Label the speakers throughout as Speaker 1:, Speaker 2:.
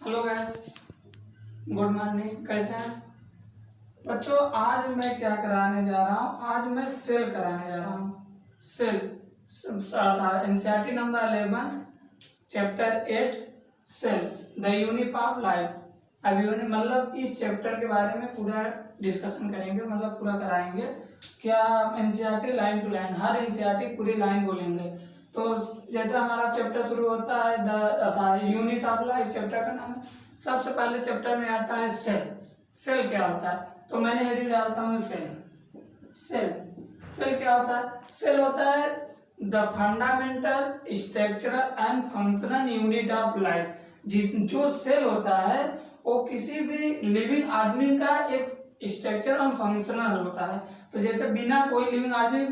Speaker 1: Hello guys, good morning. कैसे हैं बच्चों? आज मैं क्या कराने जा रहा हूँ? आज मैं सेल कराने जा रहा हूँ। सेल था NCERT number 11 chapter 8 cell the unit of life. अब यूनिट मतलब इस चैप्टर के बारे में पूरा डिस्कशन करेंगे, मतलब पूरा कराएंगे। क्या एनसीईआरटी लाइन टू लाइन, हर एनसीईआरटी पूरी लाइन बोलेंगे। तो जैसे हमारा चैप्टर शुरू होता है the unit of life, chapter का नाम है। सबसे पहले चैप्टर में आता है सेल। सेल क्या होता है? तो मैंने हेडिंग डालता हूँ सेल। सेल सेल क्या होता है? सेल होता है the fundamental structural and functional unit of life. जो सेल होता है वो किसी भी लिविंग आदमी का एक स्ट्रक्चर और फंक्शनल होता है। तो जैसे बिना कोई लिविंग आदमी,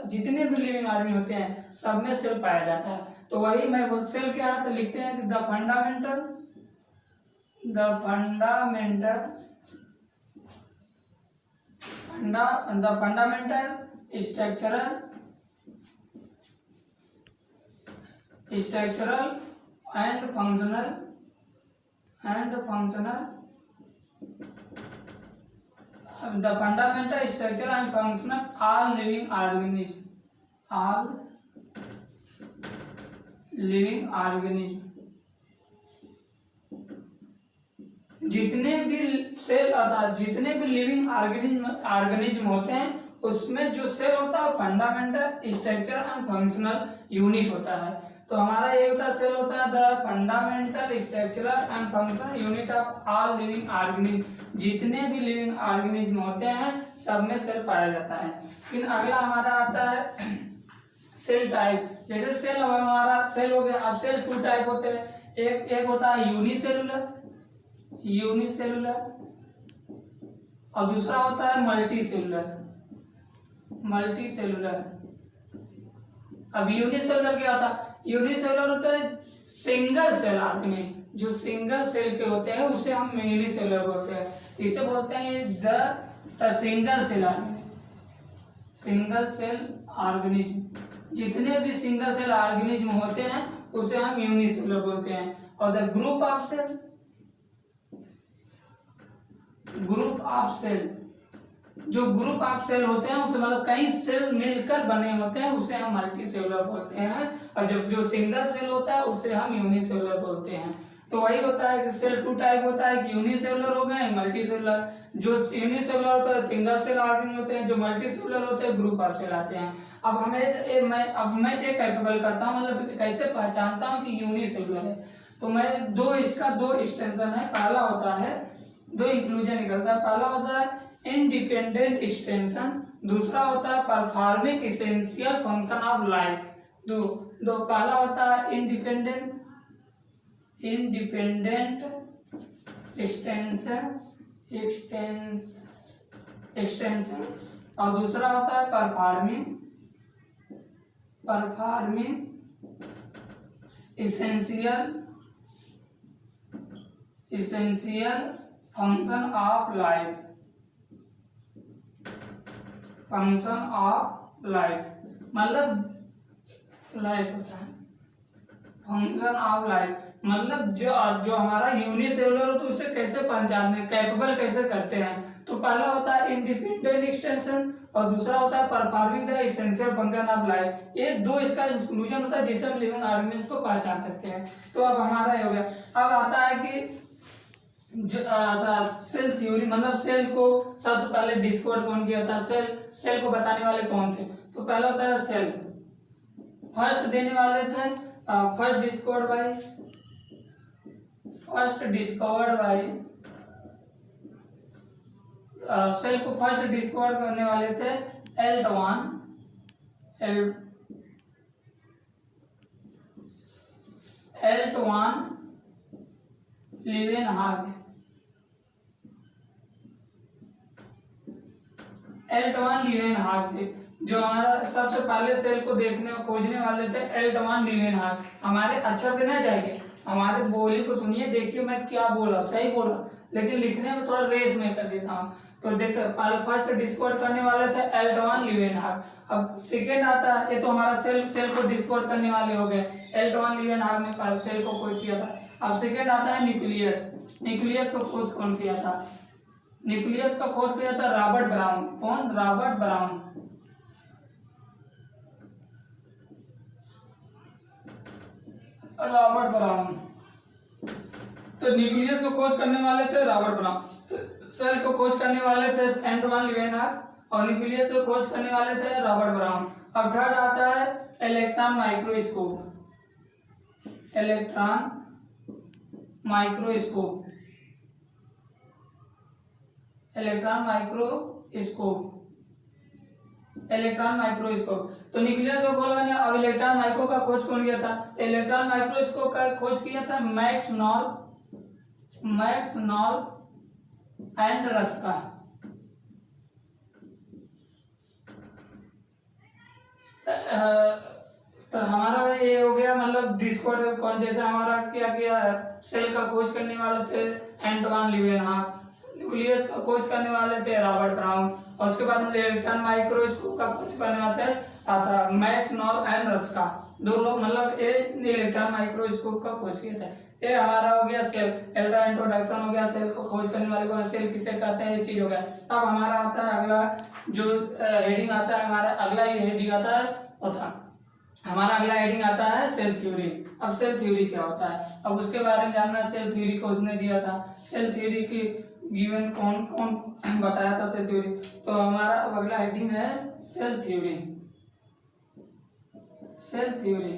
Speaker 1: जितने भी लिविंग आदमी होते हैं सब में सेल पाया जाता है। तो वही मैं सेल क्या है तो लिखते हैं कि the fundamental structural and functional the fundamental structure and function of all living organism। जितने भी सेल अर्थात जितने भी लिविंग ऑर्गेनिज्म होते हैं उसमें जो सेल होता है fundamental structure and functional unit होता है। तो हमारा ये होता है सेल होता है the fundamental structural and functional unit of all living organism. जितने भी लिविंग ऑर्गेनिज्म होते हैं सब में सेल पाया जाता है। फिर अगला हमारा आता है सेल टाइप। जैसे सेल हमारा सेल हो गया। अब सेल टू टाइप होते हैं। एक होता है यूनिसेलुलर और दूसरा होता है मल्टीसेलुलर। अब यूनिसेलुलर क्या होता है? यूनिसेलुलर होता है सिंगल सेल ऑर्गेनिज्म। जो सिंगल सेल के होते हैं उसे हम यूनिसेलुलर बोलते हैं। इसे बोलते हैं द सिंगल सेल ऑर्गेनिज्म। जितने भी सिंगल सेल ऑर्गेनिज्म होते हैं उसे हम यूनिसेलुलर बोलते हैं। और द ग्रुप ऑफ सेल, जो ग्रुप ऑफ सेल होते हैं उसे मतलब कई सेल मिलकर बने होते हैं उसे हम मल्टीसेलुलर बोलते हैं। और जब जो सिंगल सेल होता है उसे हम यूनिसेलुलर बोलते हैं। तो वही होता है कि सेल टू टाइप होता है कि यूनिसेलुलर हो गए, मल्टीसेलुलर। जो यूनिसेलुलर होता है सिंगल सेल ऑर्गेनिज्म होते हैं, जो मल्टीसेलुलर होते हैं ग्रुप ऑफ सेल आते हैं। अब मैं एक कैपेबल करता हूँ, मतलब कैसे पहचानता हूँ कि यूनिसेलुलर है। तो मैं दो एक्सटेंशन है। पहला होता है दो इंक्लूजन निकलता है। पहला होता है इंडिपेंडेंट एक्सटेंशन, दूसरा होता है performing essential function of life. दो पहला होता है इंडिपेंडेंट एक्सटेंशन और दूसरा होता है performing essential function of life. मतलब लाइफ होता है फंक्शन ऑफ लाइफ। मतलब जो हमारा यूनिसेलुलर हो तो उसे कैसे पहचानने कैपेबल कैसे करते हैं। तो पहला होता है इंडिपेंडेंट एक्सटेंशन और दूसरा होता है performing the essential function of life. ये दो इसका इंक्लूजन होता है जिससे हम लिविंग ऑर्गेनिज्म को पहचान सकते हैं। तो अब हमारा ये हो गया। अब आता है कि सेल थ्योरी, मतलब सेल को सबसे पहले डिस्कवर कौन किया था? सेल को बताने वाले कौन थे? तो पहला होता है सेल। फर्स्ट देने वाले थे फर्स्ट डिस्कवर्ड बाय सेल को फर्स्ट डिस्कवर करने वाले थे एल्टवान लीवेनहाग। थे जो हमारा सबसे पहले सेल को देखने और खोजने वाले थे। एल्टवान लीवेनहाग। हमारे अक्षर पे ना जाएंगे, हमारे बोली को सुनिए, देखिए मैं क्या बोला, सही बोला, लेकिन लिखने में थोड़ा रेस में कर देता हूँ। तो देखो फर्स्ट डिस्कवर करने वाले थे एल्टवान लीवेनहाग। अब सेकेंड आता है, ये तो हमारा सेल को डिस्कवर करने वाले हो गए। एल्टवान लीवेनहाग ने सेल को खोज किया था। अब सेकेंड आता है न्यूक्लियस। न्यूक्लियस को खोज कौन किया था? न्यूक्लियस का खोज किया था रॉबर्ट ब्राउन। कौन? Robert brown. Robert brown. तो न्यूक्लियस को खोज करने वाले थे रॉबर्ट ब्राउन, सेल को खोज करने वाले थे एंटवान लीवेनहॉफ, और न्यूक्लियस को खोज करने वाले थे रॉबर्ट ब्राउन। अब थर्ड आता है electron microscope. Electron microscope. Electron microscope. Electron microscope. तो न्यूक्लियस को खोज करने, अब इलेक्ट्रॉन माइक्रो का खोज कौन किया था? इलेक्ट्रॉन माइक्रोस्कोप का खोज किया था मैक्स नॉल एंड रस्का। तो हमारा ये हो गया, मतलब डिस्कवर कौन, जैसे हमारा क्या किया, सेल का खोज करने वाले थे एंटवान लीवेनहॉफ, न्यूक्लियस का खोज करने वाले थे रॉबर्ट ब्राउन, और उसके बाद इलेक्ट्रॉन माइक्रोस्कोप का खोज करने वाले आता मैक्स नॉल एंड रस्का। दो लोग, मतलब ये इलेक्ट्रॉन माइक्रोस्कोप का खोज किया था। ये हमारा हो गया सेल, एल्ट्रा इंट्रोडक्शन हो गया, सेल को खोज करने वाले को सेल किसे कहते हैं, ये चीज हो गया। अब हमारा आता है अगला जो हेडिंग आता है, हमारा अगला ये हेडिंग आता है हमारा अगला हेडिंग आता है सेल थ्योरी। अब सेल थ्योरी क्या होता है, अब उसके बारे में जानना। सेल थ्योरी को उसने दिया था, सेल थ्योरी की गिवन कौन कौन बताया था सेल थ्योरी। तो हमारा अगला हेडिंग है सेल थ्योरी। सेल थ्योरी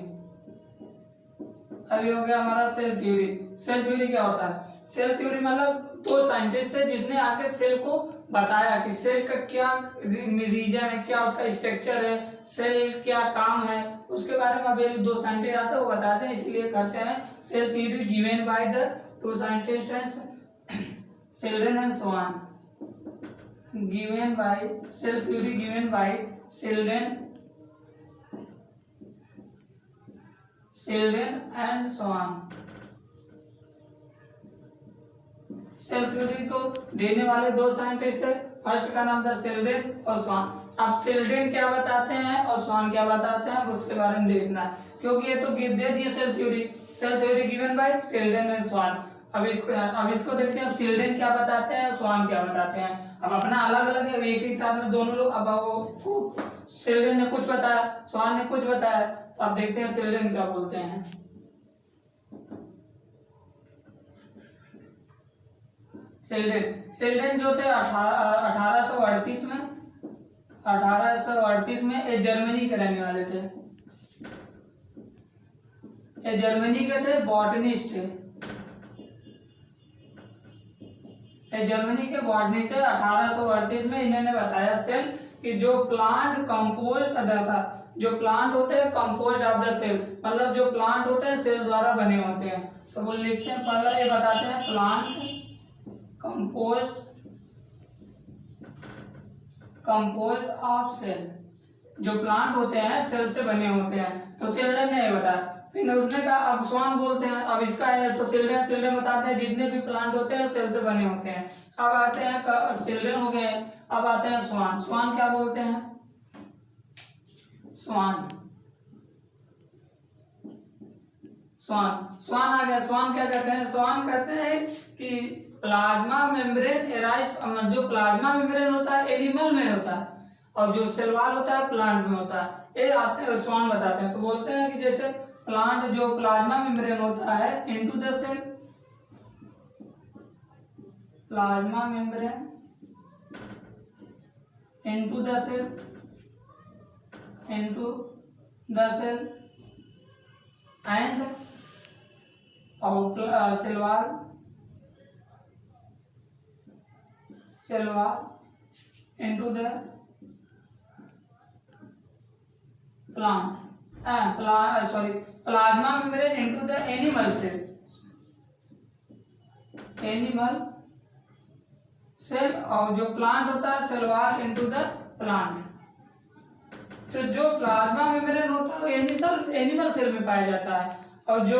Speaker 1: अभी हो गया हमारा सेल थ्योरी। सेल थ्योरी क्या होता है? सेल थ्योरी मतलब दो साइंटिस्ट थे जिसने आके सेल को बताया कि सेल का क्या रीजन है, क्या उसका स्ट्रक्चर है, सेल क्या काम है, उसके बारे में अभी दो साइंटिस्ट आते हैं वो बताते हैं, इसलिए कहते हैं cell theory given by the two scientists Sheldon and Swan. Given by cell theory given by Sheldon and Swan. Cell theory को देने वाले दो साइंटिस्ट थे, फर्स्ट का नाम था शेल्डन और स्वान। अब शेल्डन क्या बताते हैं और स्वान क्या बताते हैं उसके बारे में देखना है, क्योंकि ये तो दे दिए cell theory given by Schleiden and Schwann. अब इसको देखते हैं, अब शेल्डन क्या बताते हैं, स्वान क्या बताते हैं। अब अपना अलग अलग है, एक ही साथ में दोनों लोग, अब वो शेल्डन ने कुछ बताया, स्वान ने कुछ बताया। तो अब देखते हैं शेल्डन क्या बोलते हैं। शेल्डन जो थे 1838 में ये जर्मनी के रहने वाले थे। ये जर्मनी के थे, बॉटनिस्ट थे। जर्मनी के बॉटनिस्ट थे। 1838 में इन्होंने बताया सेल कि जो प्लांट कंपोज्ड था, जो प्लांट होते हैं कंपोज्ड ऑफ द सेल, मतलब जो प्लांट होते हैं सेल द्वारा बने होते हैं। तो वो लिखते हैं, पहला ये बताते हैं प्लांट कंपोज्ड ऑफ सेल, जो प्लांट होते हैं सेल से बने होते हैं। तो शेल्डन ने ये बताया, फिर उसने कहा, अब स्वान बोलते हैं, अब इसका है तो शेल्डन बताते हैं जितने भी प्लांट होते हैं सेल से बने होते हैं। अब आते हैं शेल्डन हो गए, अब आते हैं स्वान क्या बोलते हैं? स्वान आ गया। स्वान क्या कहते हैं? स्वान कहते हैं कि प्लाज्मा मेम्ब्रेन एराइज, जो प्लाज्मा मेम्ब्रेन होता है एनिमल में होता है, और जो सेल वॉल होता है प्लांट में होता है। ये आते हैं स्वान बताते हैं। तो बोलते हैं कि जैसे प्लांट जो प्लाज्मा मेम्ब्रेन होता है into the cell, plasma membrane into the cell and cell wall into the plasma membrane into the animal cell, और जो प्लांट होता है cell wall into the plant. तो जो प्लाज्मा मेम्ब्रेन होता है वो एनिमल सेल में पाया जाता है, और जो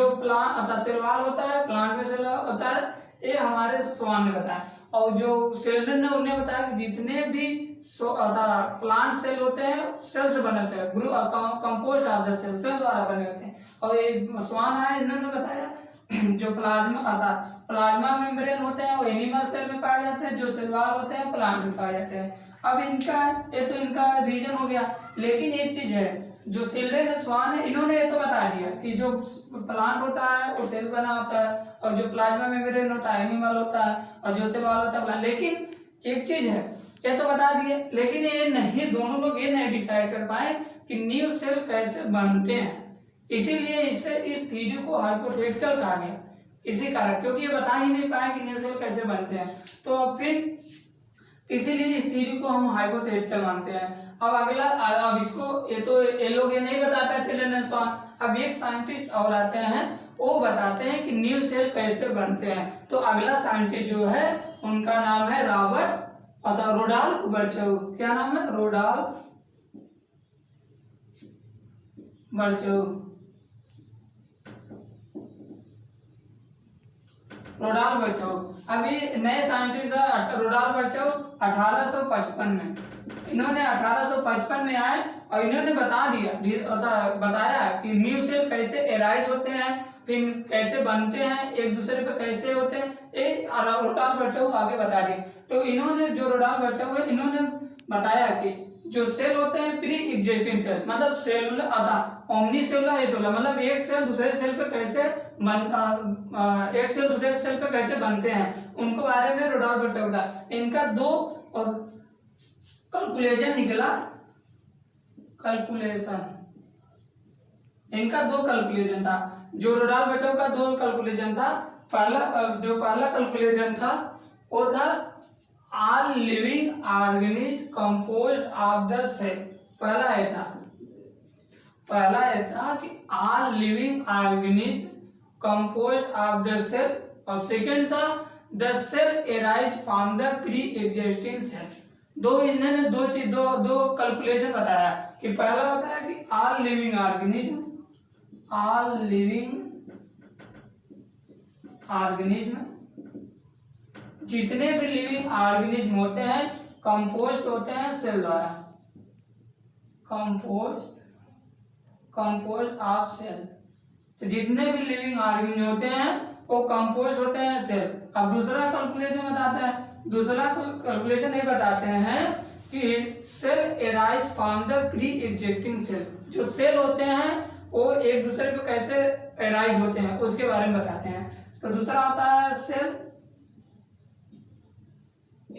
Speaker 1: सेल वॉल होता है प्लांट में सेल होता है, ये हमारे स्वान ने बताया। और जो शेल्डन ने उन्हें बताया कि जितने भी प्लांट सेल होते हैं सेल से बने होते हैं, कंपोज्ड ऑफ द सेल द्वारा बने होते हैं। और ये स्वान आया, इन्होंने बताया जो प्लाज्मा मेम्ब्रेन होते हैं वो एनिमल सेल में पाए जाते हैं, जो सेल वॉल होते हैं प्लांट में पाए जाते हैं। अब इनका ये तो इनका रीजन हो गया, लेकिन एक चीज है जो चिल्ड्रेन स्वान है इन्होंने ये तो बता दिया कि जो प्लांट होता है वो सेल बना होता है, और जो प्लाज्मा मेम्ब्रेन होता है एनिमल होता है, और जो सेल वॉल होता है प्लांट। लेकिन एक चीज है ये तो बता दिए, लेकिन ये नहीं, दोनों लोग ये नहीं डिसाइड कर पाए कि न्यू सेल कैसे बनते हैं। इसीलिए इसे इस थ्योरी को हाइपोथेटिकल कहा गया, इसी कारण, क्योंकि ये बता ही नहीं पाए कि न्यू सेल कैसे बनते हैं। तो अब फिर इसीलिए इस थ्योरी को हम हाइपोथेटिकल मानते हैं। अब अगला, अब इसको ये तो ये लोग ये नहीं बता पाए चिल्ड्रेन एंड स्वान, अब एक साइंटिस्ट और आते हैं वो बताते हैं कि न्यू सेल कैसे बनते हैं। तो अगला साइंटिस्ट जो है उनका नाम है रॉबर्ट रोडाल्फ बर्चौ। क्या नाम है? रोडाल्फ बर्चौ। रोडाल्फ बर्चौ अभी नए साइंटिस्ट रोडाल्फ बर्चौ 1855 में, इन्होंने 1855 में आए और इन्होंने बताया कि न्यू सेल कैसे एराइज होते हैं, फिर कैसे बनते हैं, एक दूसरे पे कैसे होते हैं, ये रोडाल्फ बर्चौ आगे बता दिए। तो इन्होंने जो रोडाल्फ बर्चौ है इन्होंने बताया कि जो सेल होते हैं प्री एग्जिस्टिंग सेल, मतलब सेलुलर ओमनी सेलुलर एसेलुलर, मतलब एक सेल दूसरे सेल पे कैसे एक सेल दूसरे सेल पे कैसे बनते हैं, उनको बारे में रोडाल्फ बर्चौ था। इनका दो कैलकुलेशन निकला, इनका दो कैलकुलेशन था। जो रोडाल्फ बर्चौ का दो कैलकुलेशन था, पहला कैलकुलेशन था वो था all living organism composed of the cell. पहला ये था कि all living organism composed of the cell, और सेकंड था the cell arise from the pre existing cell. इन्होंने दो कैलकुलेशन बताया कि पहला बताया कि ऑल लिविंग ऑर्गेनिज्म जितने भी लिविंग ऑर्गेनिज्म होते हैं कंपोस्ट होते हैं सेल द्वारा, कंपोस्ट ऑफ सेल। तो जितने भी लिविंग ऑर्गेनिज्म होते हैं वो कंपोस्ट होते हैं सेल। अब दूसरा कैलकुलेशन बताता है, दूसरा कैलकुलेशन ये बताते हैं कि cell arise from the pre existing cell. जो सेल होते हैं वो एक दूसरे पे कैसे एराइज होते हैं उसके बारे में बताते हैं। तो दूसरा होता है cell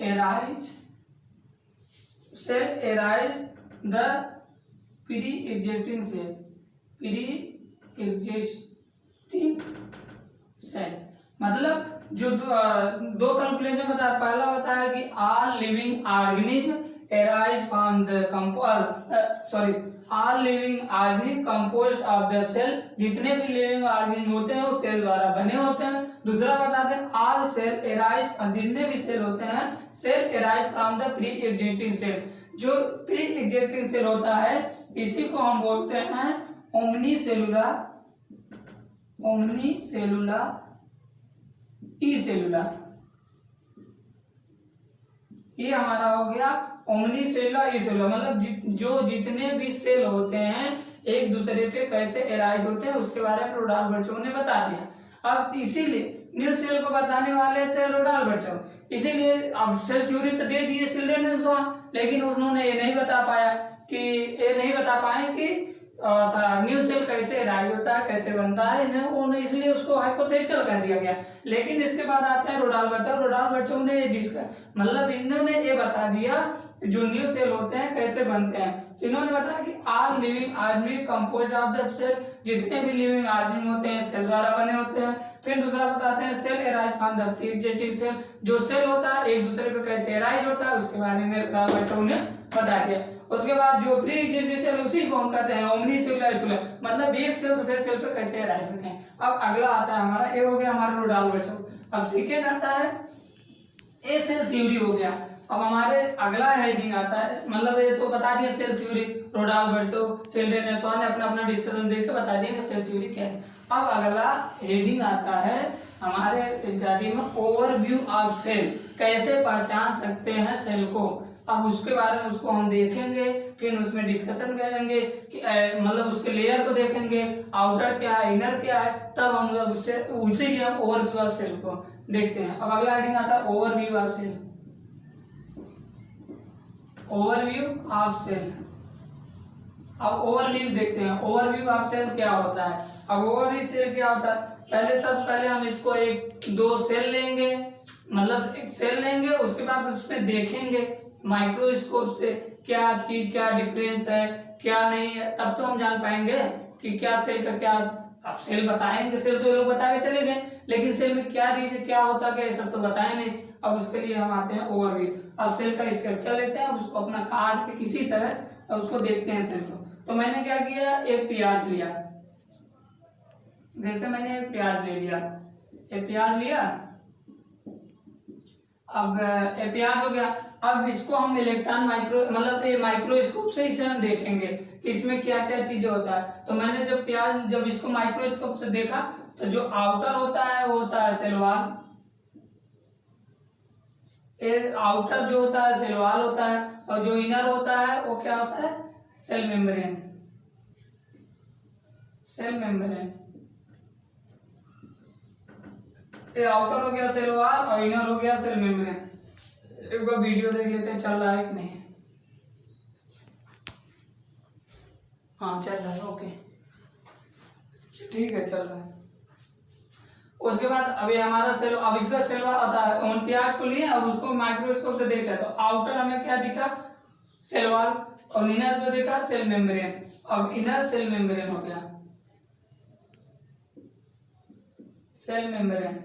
Speaker 1: arise the pre existing cell. मतलब जो दो कैलकुलेशन बताया, पहला बताया कि all living organism arise from the all living organism composed of the cell, जितने भी लिविंग ऑर्गेनिज्म होते हैं वो सेल द्वारा बने होते हैं। दूसरा बताते हैं ऑल सेल एराइज, जितने भी सेल होते हैं cell arise from the pre existing cell. जो प्री एग्जिस्टिंग सेल होता है इसी को हम बोलते हैं ओमनी सेलुलर ई सेलुलर। ये हमारा हो गया ओमनी सेलुलर ई सेलुलर, मतलब जो जितने भी सेल होते हैं एक दूसरे पे कैसे एराइज होते हैं उसके बारे में रोडाल्फ बर्चौ ने बता दिया। अब इसीलिए न्यू सेल को बताने वाले थे रोडाल्फ बर्चौ, इसीलिए अब सेल थ्योरी तो दे दिए चिल्ड्रेन एंड स्वान, लेकिन उन्होंने ये नहीं बता पाए कि न्यू सेल कैसे एराइज होता है, कैसे बनता है, इसलिए उसको हाइपोथेटिकल कर दिया गया। लेकिन इसके बाद आते हैं रोडाल्फ बर्चौ ने मतलब इन्होंने ये बता दिया जो न्यू सेल होते हैं कैसे बनते हैं। तो इन्होंने बताया कि all living organism composed of the cell, जितने भी लिविंग ऑर्गेनिज्म होते हैं सेल द्वारा बने होते हैं। फिर दूसरा बताते हैं cell arise from the pre existing cell, जो सेल होता है एक दूसरे पे कैसे एराइज होता है उसके बारे में रोडाल्फ बर्चौ ने बता दिया। उसके बाद जो प्री एग्जिस्टिंग सेल उसी को हम कहते हैं ओमनी सेलुलर सेलुलर, मतलब एक सेल दूसरे सेल पे कैसे एराइज होते हैं। अब अगला आता है हमारा, ये हो गया हमारा रोडाल्फ बर्चौ। अब सेकेंड आता है ए सेल थ्योरी हो गया। अब हमारे अगला हेडिंग आता है, मतलब ये तो बता दिया सेल थ्योरी, रोडाल्फ बर्चौ चिल्ड्रेन एंड स्वान ने अपना डिस्कशन देके बता दिया कि सेल थ्योरी क्या है। अब अगला हेडिंग आता है हमारे एग्जाम में ओवरव्यू ऑफ सेल, कैसे पहचान सकते हैं सेल को। अब उसके बारे में उसको हम देखेंगे, फिर उसमें डिस्कशन करेंगे कि मतलब उसके लेयर को देखेंगे, आउटर क्या है, इनर क्या है, तब हम लोग उससे उसी की हम ओवरव्यू ऑफ सेल को देखते हैं। अब अगला हेडिंग आता है overview of cell. Overview of cell. अब ओवरव्यू देखते हैं, ओवरव्यू ऑफ सेल क्या होता है। अब ओवरव्यू सेल क्या होता है, सबसे पहले हम इसको एक दो सेल लेंगे, मतलब एक सेल लेंगे, उसके बाद उसमें देखेंगे माइक्रोस्कोप से क्या चीज, क्या डिफरेंस है, क्या नहीं है, तब तो हम जान पाएंगे कि क्या सेल का क्या। अब सेल बताएंगे, सेल तो ये लोग बता के चले गए, लेकिन सेल में क्या रीजन क्या होता है, ये सब तो बताए नहीं। अब उसके लिए हम आते हैं ओवरव्यू। अब सेल का स्ट्रक्चर लेते हैं, उसको अपना काट के किसी तरह अब उसको देखते हैं सेल को। तो मैंने क्या किया, एक प्याज लिया, जैसे मैंने एक प्याज ले लिया, एक प्याज लिया, अब ये प्याज हो गया। अब इसको हम इलेक्ट्रॉन माइक्रोस्कोप से इसे हम देखेंगे कि इसमें क्या क्या चीजें होता है। तो मैंने जब इसको माइक्रोस्कोप से देखा, तो जो आउटर होता है वो होता है सेल वॉल, आउटर जो होता है सेल वॉल होता है, और जो इनर होता है वो क्या होता है, सेल मेम्ब्रेन। सेल मेम्ब्रेन, ये आउटर हो गया सेल वॉल और इनर हो गया सेल मेम्ब्रेन। एक बार वीडियो देख लेते हैं चल रहा है कि नहीं। हाँ चल रहा है, ओके ठीक है, चल रहा है। उसके बाद अभी हमारा सेल, अब इसका सेल वॉल आता है, उन प्याज को लिए अब उसको माइक्रोस्कोप से देखा, तो आउटर हमें क्या दिखा, सेल वॉल, और इनर जो देखा सेल मेम्ब्रेन। अब इनर सेल मेम्ब्रेन हो गया, सेल मेम्ब्रेन।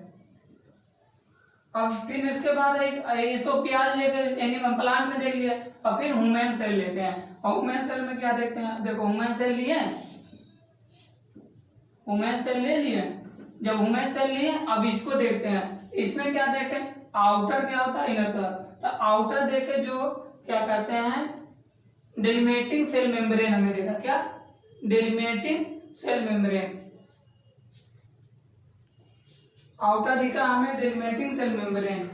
Speaker 1: अब फिर इसके बाद ये तो प्याज लेकर एनिमल प्लांट में देख लिया, अब फिर ह्यूमन सेल लेते हैं। और ह्यूमन सेल में क्या देखते हैं, देखो ह्यूमन सेल लिए, ह्यूमन सेल ले लिए। जब ह्यूमन सेल लिए, अब इसको देखते हैं, इसमें क्या देखें, आउटर क्या होता है, इनर का। तो आउटर देखे जो क्या कहते हैं, डेलिमिटिंग सेल मेम्ब्रेन हमें देखा, क्या डेलिमिटिंग सेल मेम्ब्रेन, आउटर दिखा हमें डेलिमिटिंग सेल मेम्ब्रेन।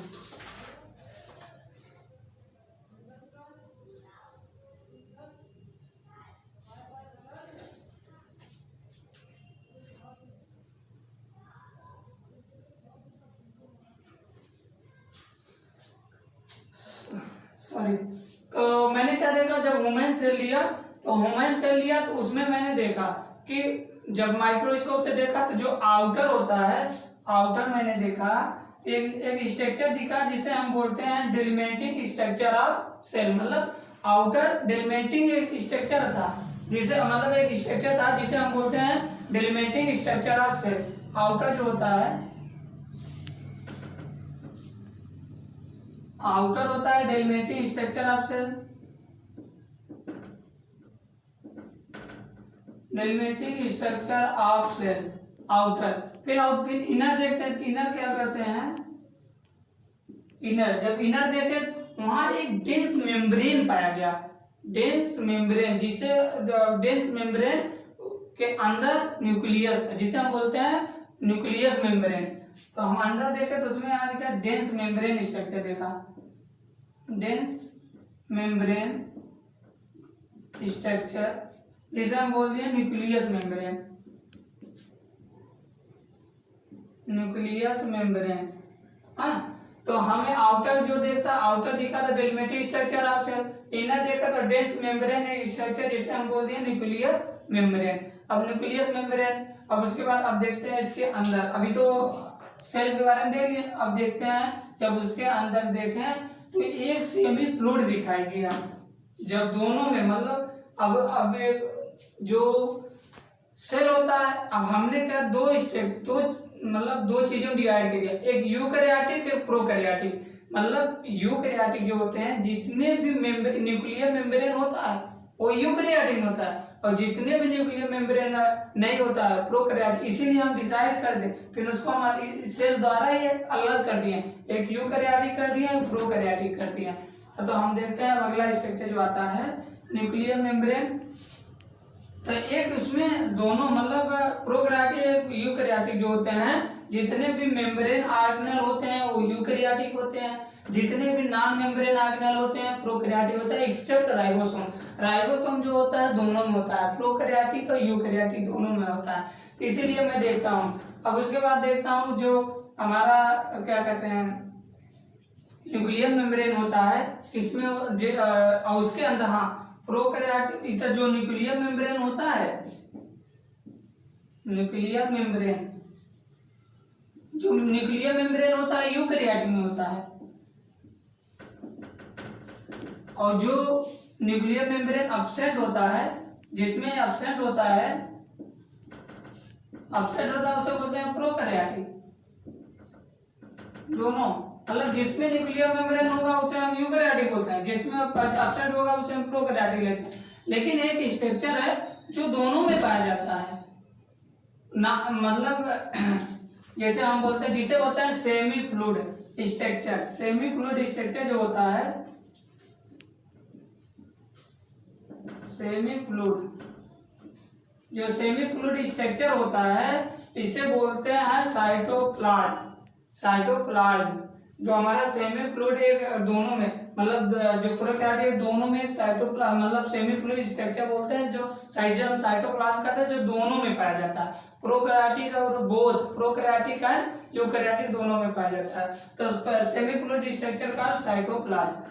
Speaker 1: सॉरी, तो मैंने क्या देखा, जब ह्यूमन सेल लिया, तो ह्यूमन सेल लिया तो उसमें मैंने देखा कि जब माइक्रोस्कोप से देखा तो जो आउटर होता है, आउटर मैंने देखा एक स्ट्रक्चर दिखा जिसे हम बोलते हैं डेलिमिटिंग स्ट्रक्चर ऑफ सेल। मतलब आउटर डेलिमिटिंग एक स्ट्रक्चर था, जिसे मतलब एक स्ट्रक्चर था जिसे हम बोलते हैं delimiting structure of cell. Outer जो होता है, आउटर होता है delimiting structure of cell, delimiting structure of cell, outer. फिर इनर देखते हैं, इनर क्या करते हैं, इनर जब इनर देखे वहां एक डेंस मेम्ब्रेन पाया गया, डेंस मेम्ब्रेन, जिसे डेंस मेम्ब्रेन के अंदर न्यूक्लियस, जिसे हम बोलते हैं न्यूक्लियस मेम्ब्रेन। तो हम अंदर देखे तो उसमें यहाँ लिखा डेंस मेम्ब्रेन स्ट्रक्चर देखा, डेंस मेम्ब्रेन स्ट्रक्चर, जिसे हम बोलते हैं न्यूक्लियस मेम्ब्रेन, न्यूक्लियस मेम्ब्रेन। हाँ, तो हमें आउटर जो देखता, आउटर दिखा तो डेलिमिटिंग स्ट्रक्चर ऑफ सेल, इनर देखा तो डेंस मेम्ब्रेन एक स्ट्रक्चर जिसे हम बोलते हैं न्यूक्लियर मेम्ब्रेन। अब न्यूक्लियस मेम्ब्रेन, अब उसके बाद अब देखते हैं इसके अंदर, अभी तो सेल के बारे में देख लिए, अब देखते हैं जब उसके अंदर देखें तो एक सेमी फ्लूइड दिखाई दिया। जब दोनों में मतलब अब एक जो सेल होता है, अब हमने क्या दो स्टेप, दो चीजों डिवाइड कर दिया, एक यूकैरियोटिक एक प्रोकैरियोटिक। मतलब यूकैरियोटिक जो होते हैं, जितने भी न्यूक्लियर मेम्ब्रेन होता है वो यूकैरियोटिक होता है, और जितने भी न्यूक्लियर मेम्ब्रेन नहीं होता है प्रोकैरियोटिक। इसीलिए हम डिसाइड कर दे, फिर उसको हम सेल द्वारा ही अलग कर दिए, एक यूकैरियोटिक कर दिया, एक प्रोकैरियोटिक कर दिया। तो हम देखते हैं अगला स्ट्रक्चर जो आता है न्यूक्लियर मेम्ब्रेन, तो एक उसमें दोनों मतलब प्रोकैरियोटिक यूकैरियोटिक जो होते हैं, जितने भी मेम्ब्रेन ऑर्गेनल होते हैं वो यूकैरियोटिक होते हैं, जितने भी नॉन मेम्ब्रेन ऑर्गेनल होते हैं प्रोकैरियोटिक होते हैं, एक्सेप्ट राइबोसोम। राइबोसोम जो होता है दोनों में होता है, प्रोकैरियोटिक और यूकैरियोटिक दोनों में होता है। तो इसीलिए मैं देखता हूँ। अब उसके बाद देखता हूँ जो हमारा क्या कहते हैं न्यूक्लियर मेम्ब्रेन होता है, इसमें और उसके अंदर हाँ प्रोकैरियोटिक जो न्यूक्लियर मेम्ब्रेन होता है, न्यूक्लियर मेम्ब्रेन जो न्यूक्लियर मेम्ब्रेन होता है यूकैरियोटिक में होता है, और जो न्यूक्लियर मेम्ब्रेन एब्सेंट होता है, जिसमें एब्सेंट होता है उसे बोलते हैं प्रोकैरियोटिक। दोनों मतलब जिसमें न्यूक्लियर मेम्ब्रेन होगा उसे हम यूकैरियोटिक बोलते हैं, जिसमें एब्सेंट होगा उसे हम प्रोकैरियोटिक लेते हैं। लेकिन एक स्ट्रक्चर है जो दोनों में पाया जाता है ना, मतलब जैसे हम बोलते हैं जिसे बोलते हैं semi fluid structure. Semi fluid structure जो होता है, सेमी फ्लूइड जो सेमी फ्लूइड स्ट्रक्चर होता है इसे बोलते हैं साइटोप्लाज्म। साइटोप्लाज्म जो हमारा सेमी फ्लूइड एक दोनों में मतलब जो प्रोकैरियोटिक दोनों में साइटोप्लाज्म मतलब सेमी फ्लूइड स्ट्रक्चर बोलते हैं, जो साइटोप्लाज्म कहते हैं, जो दोनों में पाया जाता है। प्रोकैरियोटिक और बोथ प्रोकैरियोटिक एंड यूकैरियोटिक दोनों में पाया जाता है। तो सेमी फ्लूइड स्ट्रक्चर का साइटोप्लाज्म।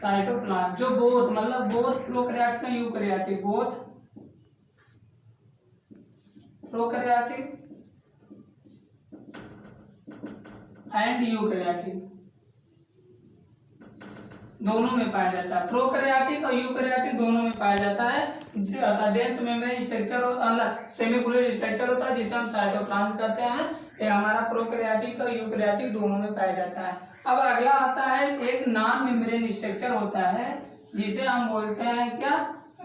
Speaker 1: साइटोप्लाज्म जो बोथ मतलब both prokaryotic and eukaryotic, both prokaryotic and eukaryotic दोनों में पाया जाता है। प्रोकैरियोटिक और यूकैरियोटिक दोनों में पाया जाता है। डेंस मेम्ब्रेन स्ट्रक्चर और सेमी फ्लूइड स्ट्रक्चर होता है जिसे हम साइटोप्लाज्म कहते हैं, ये हमारा प्रोकैरियोटिक और यूकैरियोटिक दोनों में पाया जाता है। अब अगला आता है एक नॉन मेम्ब्रेन स्ट्रक्चर होता है जिसे हम बोलते हैं क्या,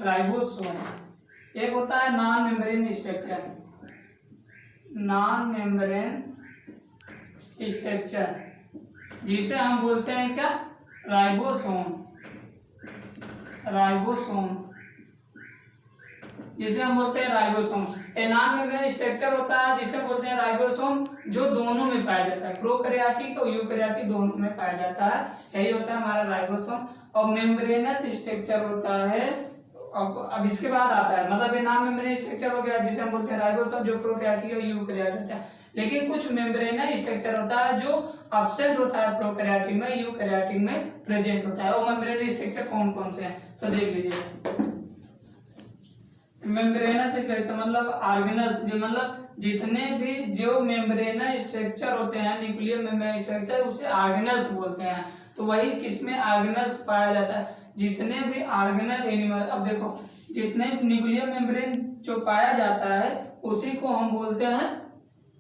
Speaker 1: राइबोसोम। एक होता है non membrane structure, non membrane structure जिसे हम बोलते हैं क्या, राइबोसोम। राइबोसोम जिसे हम बोलते हैं ribosome. A non membrane structure होता है जिसे बोलते हैं राइबोसोम, जो दोनों में पाया जाता है, प्रोकैरियोटिक और यूकैरियोटिक दोनों में पाया जाता है। यही होता है हमारा राइबोसोम। और मेम्ब्रेनस स्ट्रक्चर होता है, अब इसके बाद आता है मतलब ये नॉन मेम्ब्रेन स्ट्रक्चर हो गया जिसे हम बोलते हैं राइबोसोम, जो प्रोकैरियोटिक और यूकैरियोटिक होता है। लेकिन कुछ मेम्ब्रेनस स्ट्रक्चर होता है जो एब्सेंट होता है प्रोकैरियोटिक में, यूकैरियोटिक में प्रेजेंट होता है। वो मेम्ब्रेन स्ट्रक्चर कौन कौन से हैं तो देख लीजिए। मेम्ब्रेनस स्ट्रक्चर मतलब ऑर्गेनल्स, जो मतलब जितने भी जो मेम्ब्रेनस स्ट्रक्चर होते हैं, न्यूक्लियर मेम्ब्रेन स्ट्रक्चर उसे ऑर्गेनल्स बोलते हैं। तो वही किसमें ऑर्गेनल्स पाया जाता है, जितने भी ऑर्गेनल एनिमल। अब देखो जितने न्यूक्लियर मेम्ब्रेन जो पाया जाता है उसी को हम बोलते हैं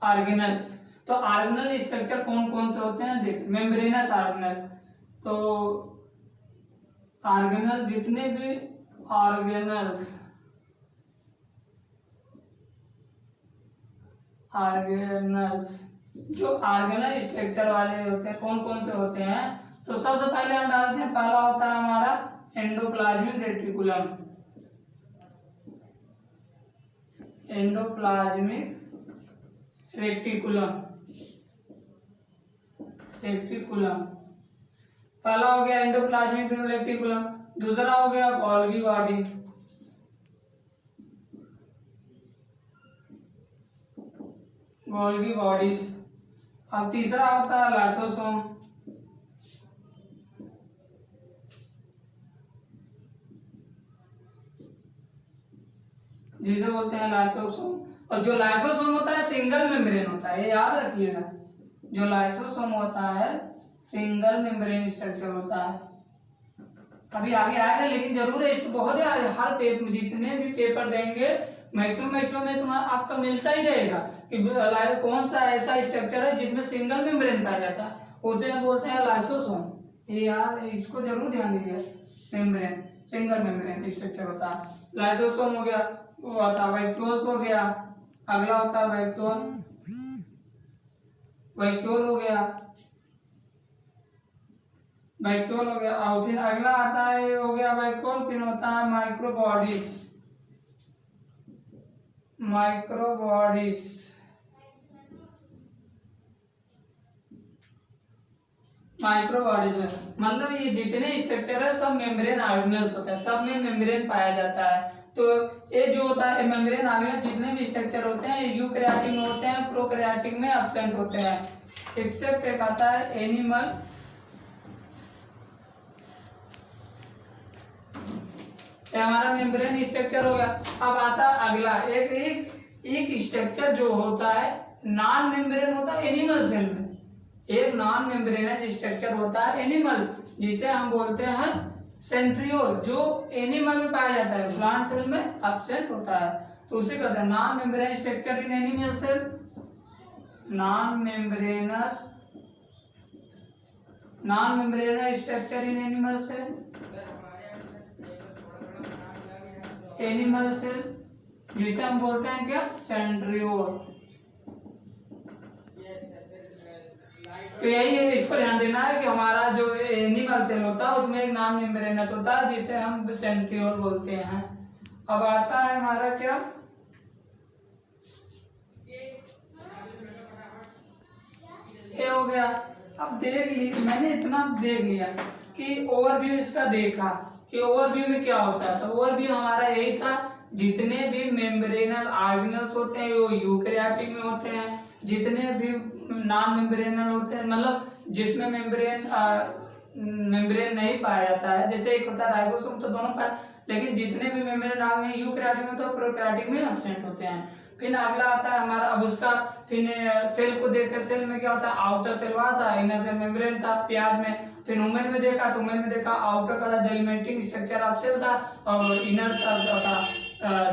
Speaker 1: ऑर्गेनल्स। तो ऑर्गेनल स्ट्रक्चर कौन कौन से होते हैं, देख मेम्ब्रेनस ऑर्गेनल। तो ऑर्गेनल जितने भी ऑर्गेनल्स जो ऑर्गेनल स्ट्रक्चर वाले होते हैं कौन कौन से होते हैं, तो सबसे पहले हम डालते हैं, पहला होता है हमारा एंडोप्लाज्मिक रेटिकुलम। एंडोप्लाज्मिक रेटिकुलम, पहला हो गया एंडोप्लाज्मिक रेटिकुलम। दूसरा हो गया गोल्गी बॉडी, गोल्गी बॉडीज। अब तीसरा होता है लाइसोसोम, जिसे बोलते हैं लाइसोसोम। और जो लाइसोसोम होता है सिंगल मेम्ब्रेन होता है, ये याद रखिएगा। जो लाइसोसोम होता है सिंगल मेम्ब्रेन स्ट्रक्चर होता है। अभी आगे आएगा लेकिन जरूर है, इसको बहुत हर पेपर में जितने भी पेपर देंगे मैक्सिमम में तुम्हारा आपका मिलता ही रहेगा कि कौन सा ऐसा स्ट्रक्चर है जिसमें सिंगल मेम्ब्रेन पाया जाता है, उसे हम बोलते हैं लाइसोसोम। ये याद, इसको जरूर ध्यान दीजिए। मेम्ब्रेन सिंगल मेम्ब्रेन स्ट्रक्चर होता है। लाइसोसोम हो गया, वो आता है वैक्यूल्स हो गया। अगला होता है वैक्यूल हो गया, वैक्यूल हो गया। और फिर अगला आता है, ये हो गया वैक्यूल, फिर होता है microbodies. Micro bodies, micro bodies में मतलब ये जितने स्ट्रक्चर है सब मेम्ब्रेन ऑर्गेनेल्स होते हैं, सब में मेम्ब्रेन पाया जाता है। तो ये जो होता है मेम्ब्रेन ऑर्गेनेल जितने भी स्ट्रक्चर होते हैं यूकैरियोटिक में होते हैं, प्रोकैरियोटिक में एब्सेंट होते हैं, एक्सेप्ट एक आता है एनिमल, ये हमारा मेम्ब्रेन स्ट्रक्चर हो गया। अब आता है अगला एक एक एक स्ट्रक्चर जो होता है नॉन मेम्ब्रेन होता है एनिमल सेल में, एक नॉन मेम्ब्रेनस स्ट्रक्चर होता है एनिमल जिसे हम बोलते हैं सेंट्रियोल, जो एनिमल में पाया जाता है, प्लांट सेल में एब्सेंट होता है। तो उसे कहते हैं non membrane structure in animal cell, non membranous structure in animal cell, animal cell जिसे हम बोलते हैं क्या सेंट्रियोल। तो यही है, इसको ध्यान देना है कि हमारा जो एनिमल सेल होता है उसमें एक नॉन मेम्ब्रेनस होता है जिसे हम सेंट्रियोल बोलते हैं। अब आता है हमारा क्या ये हो गया। अब देख ली मैंने इतना देख लिया कि ओवरव्यू इसका देखा कि ओवरव्यू में क्या होता है। तो ओवरव्यू हमारा यही था, जितने भी मेम्ब्रेनल ऑर्गेनल्स होते हैं वो यूकैरियोटिक में होते हैं, जितने भी नॉन मेम्ब्रेनल होते हैं मतलब जिसमें मेम्ब्रेन नहीं पाया जाता है, जैसे एक होता है राइबोसोम तो दोनों पाया, लेकिन जितने भी मेम्ब्रेन ऑर्गेनल यूकैरियोटिक में होते हैं प्रोकैरियोटिक में एब्सेंट होते हैं। फिर अगला आता है हमारा, अब उसका फिर सेल को देखा, सेल में क्या होता है आउटर सेल हुआ था, इनर सेल मेम्ब्रेन था प्याज में। फिर वुमेन में देखा तो वुमेन में देखा आउटर का डेलिमिटिंग स्ट्रक्चर ऑफ सेल था और इनर था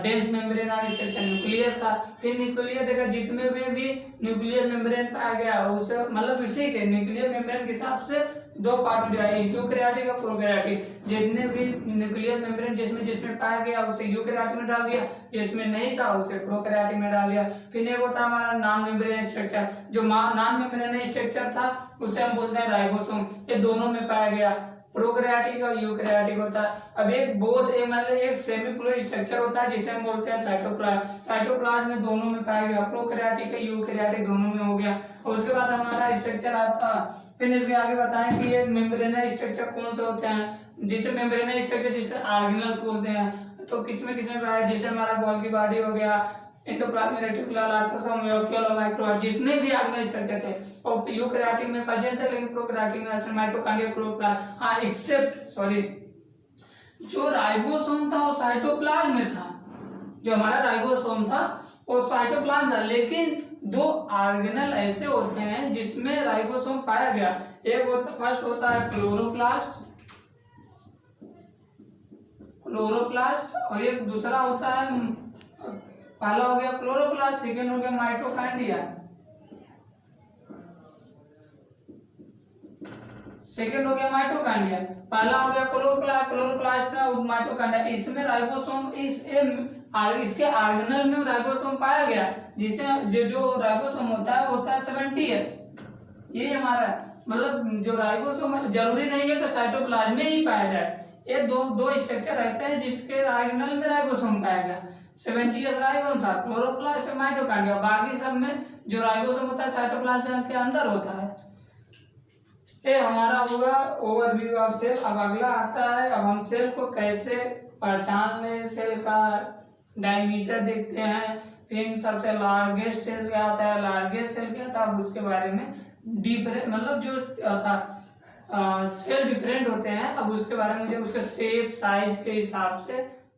Speaker 1: dense membrane of structure nucleus था। फिर न्यूक्लियस देखा जितने में भी न्यूक्लियर मेम्ब्रेन पाया गया उसे मतलब इसी के न्यूक्लियर मेम्ब्रेन के हिसाब से दो पार्ट में यूकैरियोटिक और प्रोकैरियोटिक, जितने भी न्यूक्लियर मेम्ब्रेन जिसमें जिसमें पाया गया उसे यूकैरियोटिक में डाल दिया, जिसमें नहीं था उसे प्रोकैरियोटिक में डाल दिया। फिर एक होता है हमारा नॉन मेम्ब्रेन स्ट्रक्चर, जो नॉन मेम्ब्रेन स्ट्रक्चर था उसे हम बोलते हैं राइबोसोम, ये दोनों में पाया गया, प्रोकैरियोटिक और यूकैरियोटिक होता है। अब एक बहुत मतलब एक सेमी फ्लूइड स्ट्रक्चर होता है जिसे हम बोलते हैं साइटोप्लाज्म, साइटोप्लाज्म में दोनों में पाया गया, प्रोकैरियोटिक और यूकैरियोटिक दोनों में हो गया। और उसके बाद हमारा स्ट्रक्चर आता, फिर इसके आगे बताएं कि ये मेम्ब्रेनस स्ट्रक्चर कौन से होते हैं, जिसे मेम्ब्रेनस स्ट्रक्चर जिसे ऑर्गेनल्स बोलते हैं। तो किसमें किसमें पाया, जैसे हमारा गोल्गी बॉडी हो गया, एंडोप्लाज्मिक रेटिकुलम, लाइसोसोम, न्यूक्लियस और माइक्रोआर्ट, जिसमें भी ऑर्गेनल स्ट्रक्चर थे और यूकैरियोटिक में प्रेजेंट है, लेकिन प्रोकैरियोटिक में माइटोकॉन्ड्रिया, क्लोरोप्लास्ट, हाँ एक्सेप्ट सॉरी जो राइबोसोम था वो साइटोप्लाज्म में था, जो हमारा राइबोसोम था वो साइटोप्लाज्म था, लेकिन दो ऑर्गेनल ऐसे होते हैं जिसमें राइबोसोम पाया गया, एक होता फर्स्ट होता है क्लोरोप्लास्ट, और एक दूसरा होता है, पहला हो गया क्लोरोप्लास्ट, सेकेंड हो गया माइटोकॉन्ड्रिया, पहला हो गया क्लोरोप्लास्ट में माइटोकॉन्ड्रिया, इसमें राइबोसोम इसके ऑर्गेनल में राइबोसोम पाया गया, जिसे जो राइबोसोम होता है 70S। ये हमारा मतलब जो राइबोसोम जरूरी नहीं है कि साइटोप्लाज्म में ही पाया जाए, ये दो स्ट्रक्चर ऐसे हैं जिसके ऑर्गेनल में राइबोसोम पाया गया, 70S राइबोसोम था, क्लोरोप्लास्ट और माइटोकॉन्ड्रिया, बाकी सब में जो राइबोसोम होता है साइटोप्लाज्म के अंदर होता है। ये हमारा हुआ ओवरव्यू ऑफ सेल। अब अगला आता है, अब हम सेल को कैसे पहचान ले, सेल का डायमीटर देखते हैं, फिर सबसे लार्जेस्ट सेल क्या आता है, लार्जेस्ट सेल क्या था, अब उसके बारे में डिफरेंट मतलब जो था सेल डिफरेंट होते हैं, अब उसके बारे में मुझे उसके शेप साइज के हिसाब से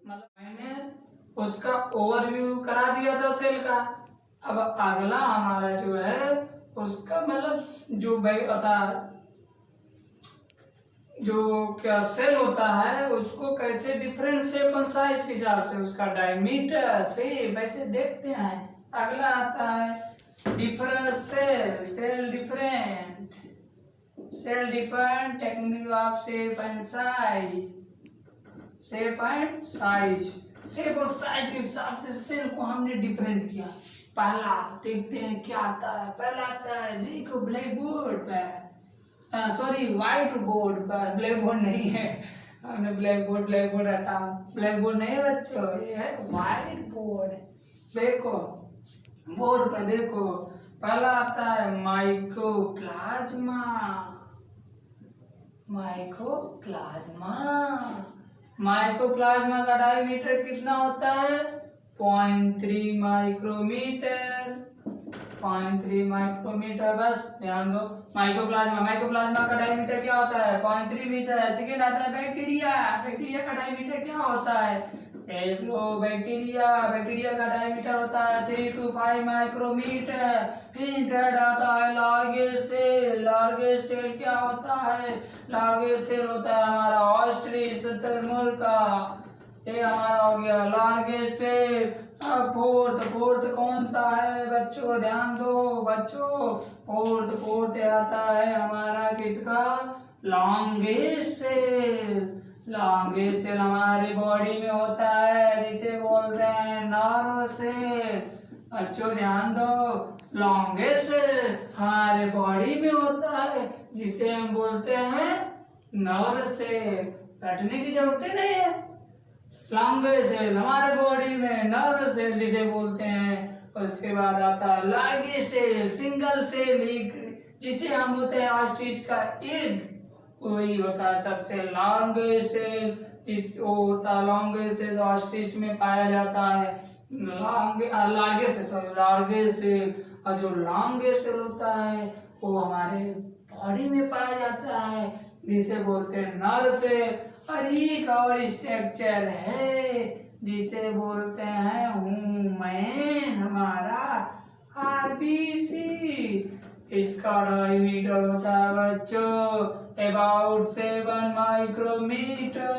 Speaker 1: मतलब मैंने उसका ओवरव्यू करा दिया था सेल का। अब अगला हमारा जो है उसका मतलब जो क्या सेल होता है उसको कैसे डिफरेंट शेप और साइज के हिसाब से उसका डायमीटर शेप ऐसे देखते हैं। अगला आता है different cell different technique of shape and size, shape और साइज के हिसाब से सेल को हमने डिफरेंट किया। पहला देखते हैं क्या आता है, पहला आता है देखो ब्लैक बोर्ड पर, सॉरी व्हाइट बोर्ड पर, ब्लैक बोर्ड नहीं है, हमने ब्लैक बोर्ड हटा, ब्लैक बोर्ड नहीं है बच्चों, ये है व्हाइट बोर्ड। देखो बोर्ड पे देखो, पहला आता है माइकोप्लाज्मा। माइकोप्लाज्मा माइकोप्लाज्मा का डायमीटर कितना होता है? 0.3 माइक्रोमीटर। 0.3 माइक्रोमीटर, बस ध्यान दो। माइकोप्लाज्मा का डायमीटर क्या होता है? 0.3 मीटर। सेकेंड आता है बैक्टीरिया। बैक्टीरिया का डायमीटर क्या होता है? देख लो, बैक्टीरिया का डायमीटर होता है 3 to 5 माइक्रोमीटर। फिर थर्ड आता है लार्गे सेल। लार्गे सेल क्या होता है? लार्गे सेल होता है हमारा ऑस्ट्रिच शुतुरमुर्ग का। ये हमारा हो गया लार्गे सेल। अब फोर्थ कौन सा है बच्चों? ध्यान दो बच्चों, फोर्थ आता है हमारा किसका? लॉन्गे सेल। लॉन्गे सेल हमारी बॉडी में होता है, जिसे बोलते हैं नर्व सेल। बच्चों ध्यान दो, लॉन्गे सेल हमारे बॉडी में होता है, जिसे हम बोलते हैं नर्व सेल। रटने की जरूरत ही नहीं है। लॉन्गे सेल हमारे बॉडी में, नर्व सेल जिसे बोलते हैं। उसके बाद आता है लार्गे सेल, सिंगल सेल, जिसे हम बोलते हैं ऑस्ट्रिच का एग। वही होता है सबसे लॉन्गे सेल। वो होता है लॉन्गे सेल, ऑस्ट्रिच में पाया जाता है। लार्गे सेल। और जो लॉन्गे सेल होता है वो हमारे बॉडी में पाया जाता है, जिसे बोलते हैं नर्व सेल। और एक और स्ट्रक्चर है जिसे बोलते हैं ह्यूमन, हमारा आरबीसी। इसका डायमीटर होता है बच्चों अबाउट 7 माइक्रोमीटर।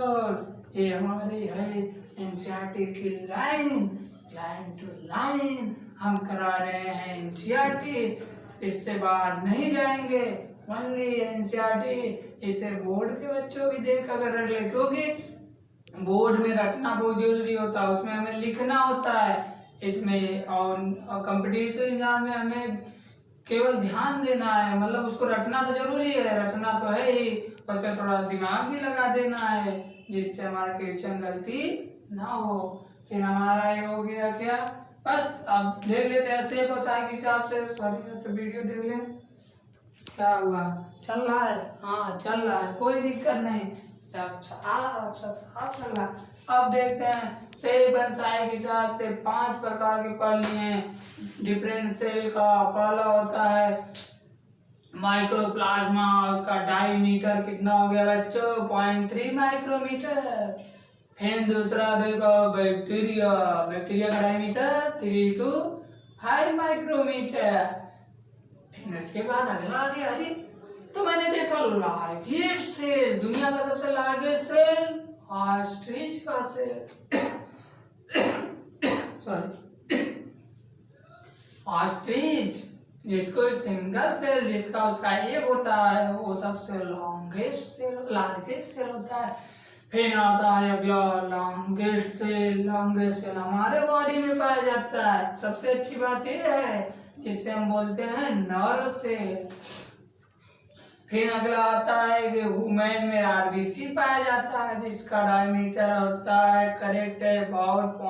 Speaker 1: ये हमारी है एनसीईआरटी की लाइन टू लाइन हम करा रहे हैं एनसीईआरटी। इससे बाहर नहीं जाएंगे, ओनली एनसीईआरटी। इसे बोर्ड के बच्चों भी देख अगर रट ले, क्योंकि बोर्ड में रटना बहुत जरूरी होता है, उसमें हमें लिखना होता है। इसमें और कॉम्पिटिटिव एग्जाम में हमें केवल ध्यान देना है, मतलब उसको रटना तो जरूरी है, रटना तो है ही, उस पर थोड़ा दिमाग भी लगा देना है, जिससे हमारा क्वेश्चन गलती ना हो। फिर हमारा ये हो गया क्या? बस अब देख लेते हैं शेप और साइज के हिसाब से। सॉरी, तो वीडियो देख ले क्या हुआ, चल रहा है? हाँ चल रहा है, कोई दिक्कत नहीं, सब साफ चल रहा है। अब देखते हैं शेप एंड साइज के हिसाब से 5 प्रकार के पढ़ लिए हैं डिफरेंट सेल का। पहला होता है माइक्रोप्लाज्मा, उसका डायमीटर कितना हो गया बच्चों? 0.3 माइक्रोमीटर। फिर दूसरा देखो बैक्टीरिया। बैक्टीरिया का डायमीटर 3 to 5 माइक्रोमीटर। फिर उसके बाद अगला आ गया, अरे तो मैंने देखा लार्गेस्ट सेल, दुनिया का सबसे लार्गेस्ट सेल ऑस्ट्रिच का सेल। सॉरी, ऑस्ट्रिच जिसको सिंगल सेल, जिसका उसका एक होता है, वो सबसे लार्गेस्ट सेल होता है। फिर आता है अगला लॉन्गेस्ट सेल। लॉन्गेस्ट सेल हमारे बॉडी में पाया जाता है, सबसे अच्छी बात यह है, जिसे हम बोलते हैं नर्व सेल। फिर अगला आता है कि ह्यूमन में आरबीसी पाया जाता है, जिसका डायमीटर होता है करेक्ट है अबाउट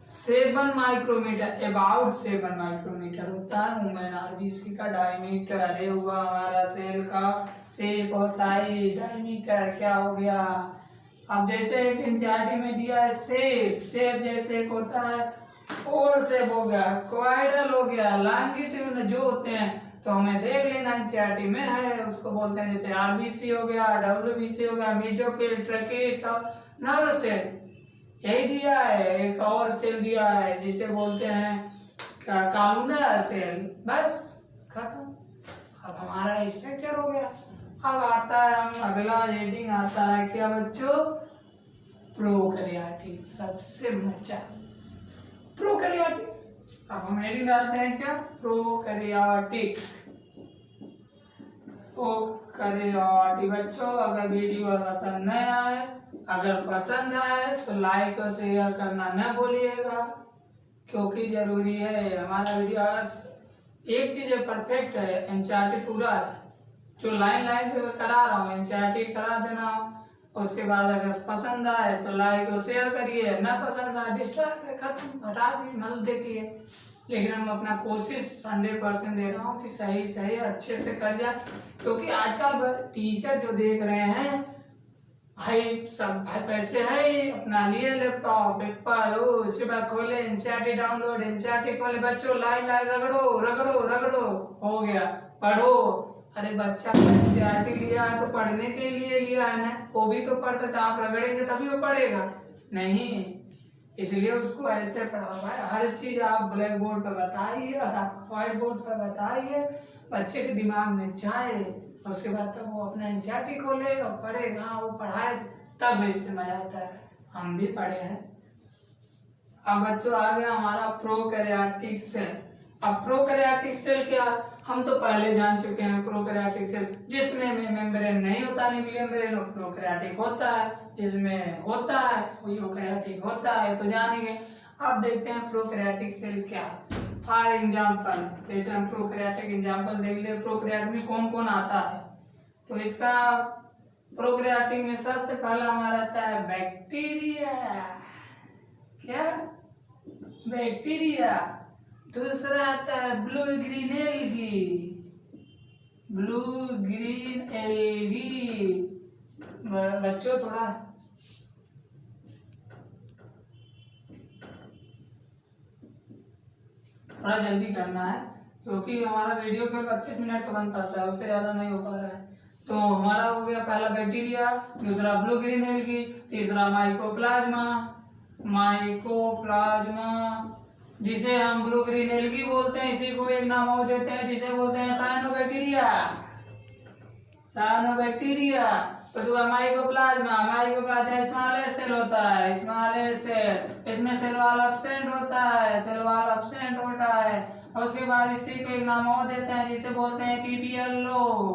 Speaker 1: 7 माइक्रोमीटर। अबाउट 7 माइक्रोमीटर होता है ह्यूमन आरबीसी का डायमीटर। ये हुआ हमारा सेल का शेप और साइज। डायमीटर क्या हो गया? अब जैसे एक एनसीईआरटी में दिया है शेप जैसे एक होता है, ओवल शेप हो गया, क्वाड्रल हो गया, लॉन्गिट्यूड जो होते हैं तो हमें देख लेना एनसीईआरटी में है, उसको बोलते हैं जैसे आरबीसी हो गया, डब्ल्यूबीसी हो गया, मेसोफिल, ट्रैकिस्ट और नर्व सेल। यही दिया है, एक और सेल दिया है जिसे बोलते हैं कॉलुनर सेल। बस खत्म, अब हमारा स्ट्रक्चर हो गया। अब आता है हम अगला हेडिंग आता है क्या बच्चों? प्रोकैरियोटिक। सबसे मजा प्रोकैरियोटिक। अब हम हेडिंग डालते हैं क्या? प्रोकैरियोटिक। प्रोकैरियोटिक बच्चों, अगर वीडियो पसंद नहीं आए, अगर पसंद आए तो लाइक और शेयर करना न भूलिएगा, क्योंकि जरूरी है हमारा वीडियो। एक चीज है, परफेक्ट है, एनसीईआरटी पूरा है, जो लाइन करा रहा हूँ एनसीईआरटी करा देना। उसके बाद अगर पसंद आए तो लाइक और शेयर करिए, ना पसंद आए डिस्ट्रॉय, खत्म, हटा दिए, मतलब देखिए। लेकिन हम अपना कोशिश 100% दे रहा हूँ कि सही सही अच्छे से कर जाए, क्योंकि आजकल टीचर जो देख रहे हैं भाई, सब भाई पैसे है, अपना लिए लैपटॉप पेपर, उसके बाद खोले एनसीईआरटी डाउनलोड, एनसीईआरटी खोले, बच्चों लाइन लाइन रगड़ो रगड़ो रगड़ो, हो गया, पढ़ो। अरे बच्चा एनसीईआरटी लिया है तो पढ़ने के लिए लिया है ना, वो भी तो पढ़ सकता, आप रगड़ेंगे तभी वो पढ़ेगा नहीं, इसलिए उसको ऐसे पढ़ाओ भाई। हर चीज आप ब्लैक बोर्ड पर बताइए अथवा व्हाइट बोर्ड पर बताइए, बच्चे के दिमाग में जाए, उसके बाद तब वो अपना एनसीईआरटी खोले और पढ़ेगा, वो पढ़ाए तब इससे मजा आता है। हम भी पढ़े हैं। अब बच्चों आ गया हमारा प्रोकैरियोटिक सेल। अब प्रोकैरियोटिक सेल क्या, हम तो पहले जान चुके हैं प्रोकैरियोटिक सेल जिसमें मेम्ब्रेन नहीं होता, न्यूक्लियर मेम्ब्रेन, प्रोकैरियोटिक होता है, जिसमें होता है वो यूकैरियोटिक होता है, तो जानेंगे। अब देखते हैं प्रोकैरियोटिक सेल क्या। फॉर एग्जांपल, जैसे हम प्रोकैरियोटिक एग्जांपल देख ले, प्रोकैरियोट में कौन कौन आता है, तो इसका प्रोकैरियोटिक में सबसे पहला हमारा आता है बैक्टीरिया, क्या, बैक्टीरिया। दूसरा आता है blue green algae, blue green algae. बच्चों थोड़ा जल्दी करना है, क्योंकि हमारा वीडियो केवल 25 मिनट का बनता है, उससे ज्यादा नहीं हो पा रहा है। तो हमारा हो गया पहला बैक्टीरिया, दूसरा ब्लू ग्रीन एल्गी, तीसरा माइकोप्लाज्मा, माइकोप्लाज्मा जिसे हम ब्लू ग्रीन एल्गी बोलते हैं, इसी को एक नाम और देते हैं जिसे बोलते हैं साइनोबैक्टीरिया, साइनोबैक्टीरिया। उसके बाद माइकोप्लाज्मा, माइकोप्लाज्मा स्मॉल सेल होता है, स्मॉल सेल, इसमें सेल वॉल एब्सेंट होता है, सेल वॉल एब्सेंट होता है। और उसके बाद इसी को एक नाम और देते हैं जिसे बोलते हैं पीपीएलओ।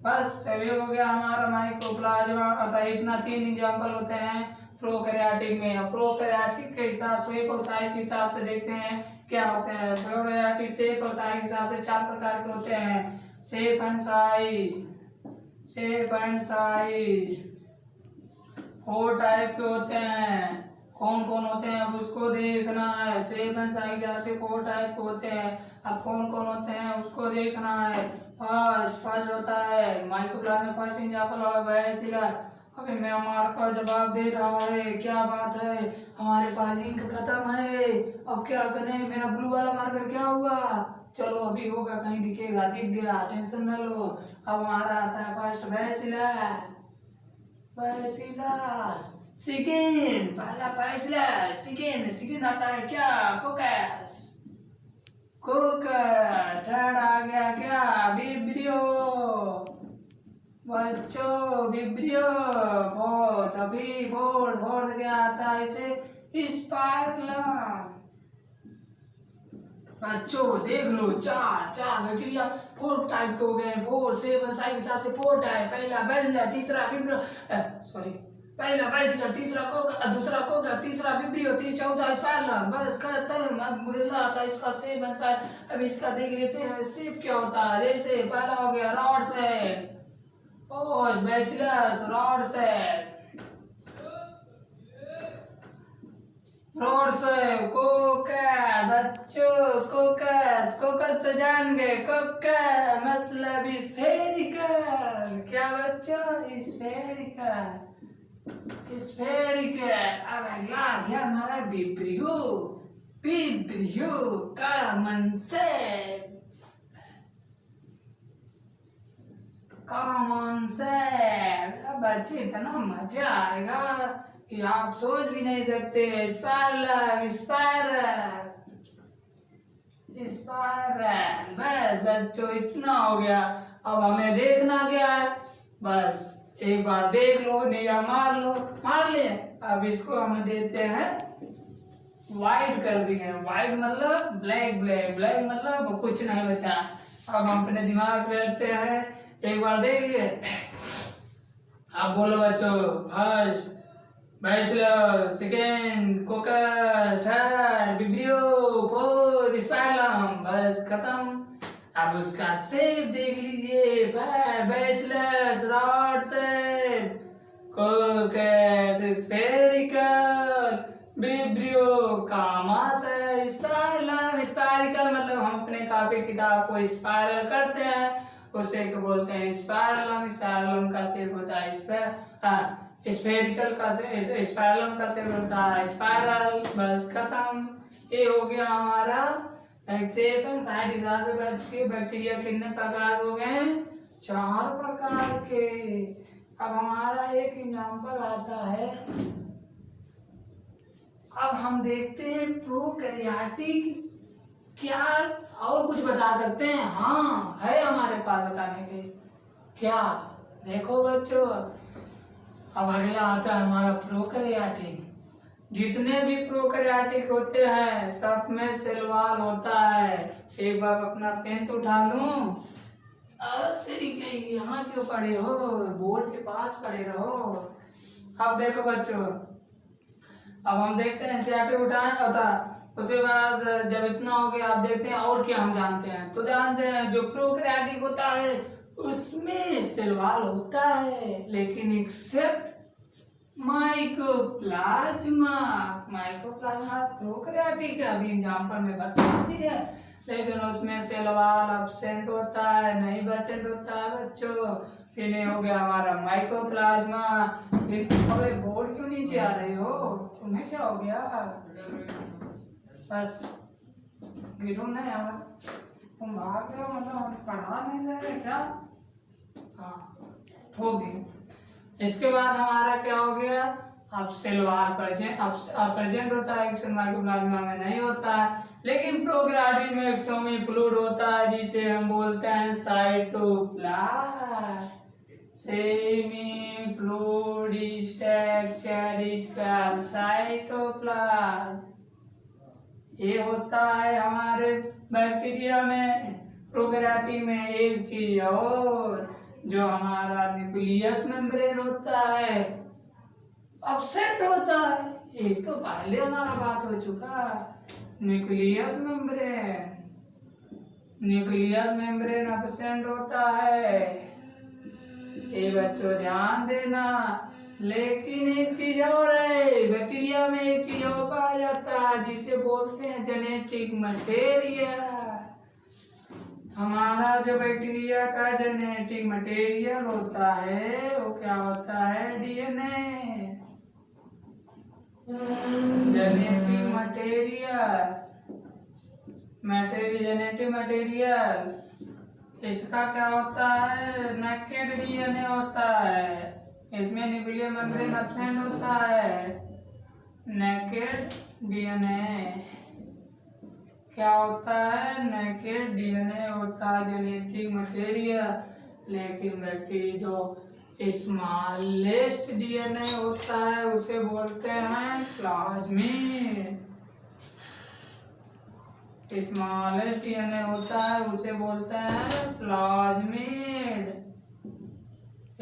Speaker 1: बस अभी हो गया हमारा माइकोप्लाज्मा। अतः इतना 3 एग्जाम्पल होते हैं प्रोकैरियोटिक में। प्रोकैरियोटिक के हिसाब से शेप और साइज के हिसाब से देखते हैं क्या होते हैं। प्रोकैरियोटिक शेप और साइज के हिसाब से 4 प्रकार के होते हैं, shape and size, shape and size 4 type के होते हैं। कौन कौन होते हैं अब उसको देखना है। शेप एंड साइज ऐसे 4 टाइप के होते हैं, अब कौन कौन होते हैं उसको देखना है। फर्स्ट होता है माइकोप्लाज्मा, फर्स्ट एग्जांपल है बैसिला। अबे मैं मार का जवाब दे रहा है, क्या बात है, हमारे पास इंक खत्म है, अब क्या करें, मेरा ब्लू वाला मार्कर क्या हुआ। चलो अभी होगा, कहीं दिखेगा, दिख गया, टेंशन न लो। अब हमारा आता है फर्स्ट बैसिलस, बैसिलस। सेकेंड, पहला बैसिलस, सेकेंड आता है क्या, कोकस, कोकस। थर्ड आ गया क्या, विब्रियो, बच्चों विब्रियो। फोर्थ क्या आता है इसे, स्पाइरलम। बच्चों देख लो, चार बैक्टीरिया 4 टाइप के हो गए, 4 शेप एंड साइज के हिसाब से 4 टाइप। पहला बैसिलस, तीसरा विब्रियो, सॉरी, पहला बैसिलस, तीसरा कोका, दूसरा कोका, तीसरा विब्रियो, चौथा स्पाइरलम। बस खत्म। अब मुझे आता है इसका शेप एंड साइज। अब इसका देख लेते हैं शेप क्या होता है। जैसे पहला हो गया rod cell, bacillus rod cell, rod cell, कोका। बच्चों कोकस, कोकस तो जान गए, कोका मतलब स्फेरिकल। क्या बच्चों, स्फेरिकल, स्फेरिकल। अब अगला आ गया हमारा vibrio, vibrio common cell, common cell. अब बच्चे इतना मजा आएगा कि आप सोच भी नहीं सकते। Spiral, spiral, spiral. बस बच्चों इतना हो गया। अब हमें देखना क्या है, बस एक बार देख लो, निगाह मार लो, मार ले। अब इसको हम देते हैं व्हाइट कर दिए। व्हाइट मतलब ब्लैक, ब्लैक, ब्लैक मतलब कुछ नहीं बचा। अब हम अपने दिमाग से बैठते हैं, एक बार देख लिए। अब बोलो बच्चों, first bacillus, second coccus, third vibrio, fourth spirillum. बस खत्म। अब उसका शेप देख लीजिए, bacillus rod shape, coccus spherical, vibrio commas है, स्पाइरलम स्पाइरिकल मतलब हम अपने कापी किताब को स्पाइरल करते हैं उसे क्या बोलते हैं स्पाइरलम। स्पाइरलम का शेप होता है स्फेरिकल का स्पाइरलम का शेप होता है स्पाइरल। बस खत्म, ये हो गया हमारा एक्सेपन। साइड हिसाब से बच के बैक्टीरिया कितने प्रकार हो गए 4 प्रकार के। अब हमारा एक एग्जाम्पल आता है, अब हम देखते हैं प्रोकैरियोटिक क्या और कुछ बता सकते हैं। हाँ है हमारे पास बताने के। क्या देखो बच्चों, अब अगला आता है हमारा प्रोकैरियोटिक। जितने भी प्रोकैरियोटिक होते हैं सब में सेल वॉल होता है। एक बार अपना पेन तो उठा लूं। यहाँ क्यों पड़े हो, बोर्ड के पास पड़े रहो। अब देखो बच्चों, अब हम देखते हैं एनसीईआरटी उठाए होता, उसके बाद जब इतना हो गया आप देखते हैं और क्या हम जानते हैं। तो जानते हैं जो प्रोकैरियोटिक होता है उसमें सेल वॉल होता है, लेकिन एक्सेप्ट माइकोप्लाज्मा। माइकोप्लाज्मा प्रोकैरियोटिक है, अभी एग्जांपल में बता दिया, लेकिन उसमें सेल वॉल एब्सेंट होता है, नहीं प्रेजेंट होता है बच्चों। फिर नहीं हो गया हमारा माइकोप्लाज्मा। फिर बोर्ड क्यों नीचे आ रहे हो, तुम्हें क्या हो गया? बस गिरो ना यार, तुम भाग रहे हो मतलब हम पढ़ा नहीं रहे क्या? हाँ हो गया। इसके बाद हमारा क्या हो गया, अब सेल वॉल प्रेजेंट होता है, एक्शन माइकोप्लाज्मा में नहीं होता है। लेकिन प्रोकैरियोटिक में एक्सोमी फ्लूइड होता है जिसे हम बोलते हैं cytoplasm. Semi fluid structure is called cytoplasm. ये होता है हमारे बैक्टीरिया में। प्रोकैरियोटिक में एक चीज और, जो हमारा न्यूक्लियस मेम्ब्रेन होता है अपसेट होता है। एक तो पहले हमारा बात हो चुका, न्यूक्लियस मेम्ब्रेन अपसेंट होता है, ये बच्चों ध्यान देना। लेकिन एक चीज और है, बैक्टीरिया में एक चीज और पाया जाता है जिसे बोलते हैं जेनेटिक मटेरियल। हमारा जो बैक्टीरिया का जेनेटिक मटेरियल होता है वो क्या होता है, डीएनए। जेनेटिक जेनेटिक मटेरियल इसका क्या होता है, नेकेड डीएनए होता है। इसमें न्यूक्लियर मेम्ब्रेन एब्सेंट होता है। नेकेड डीएनए क्या होता है, नेकेड डीएनए होता है जेनेटिक मटेरियल। लेकिन बैक्टीरिया जो स्मॉलेस्ट डीएनए होता है उसे बोलते हैं प्लाज्मिड। स्मॉलेस्ट डीएनए होता है उसे बोलते हैं प्लाज्मिड।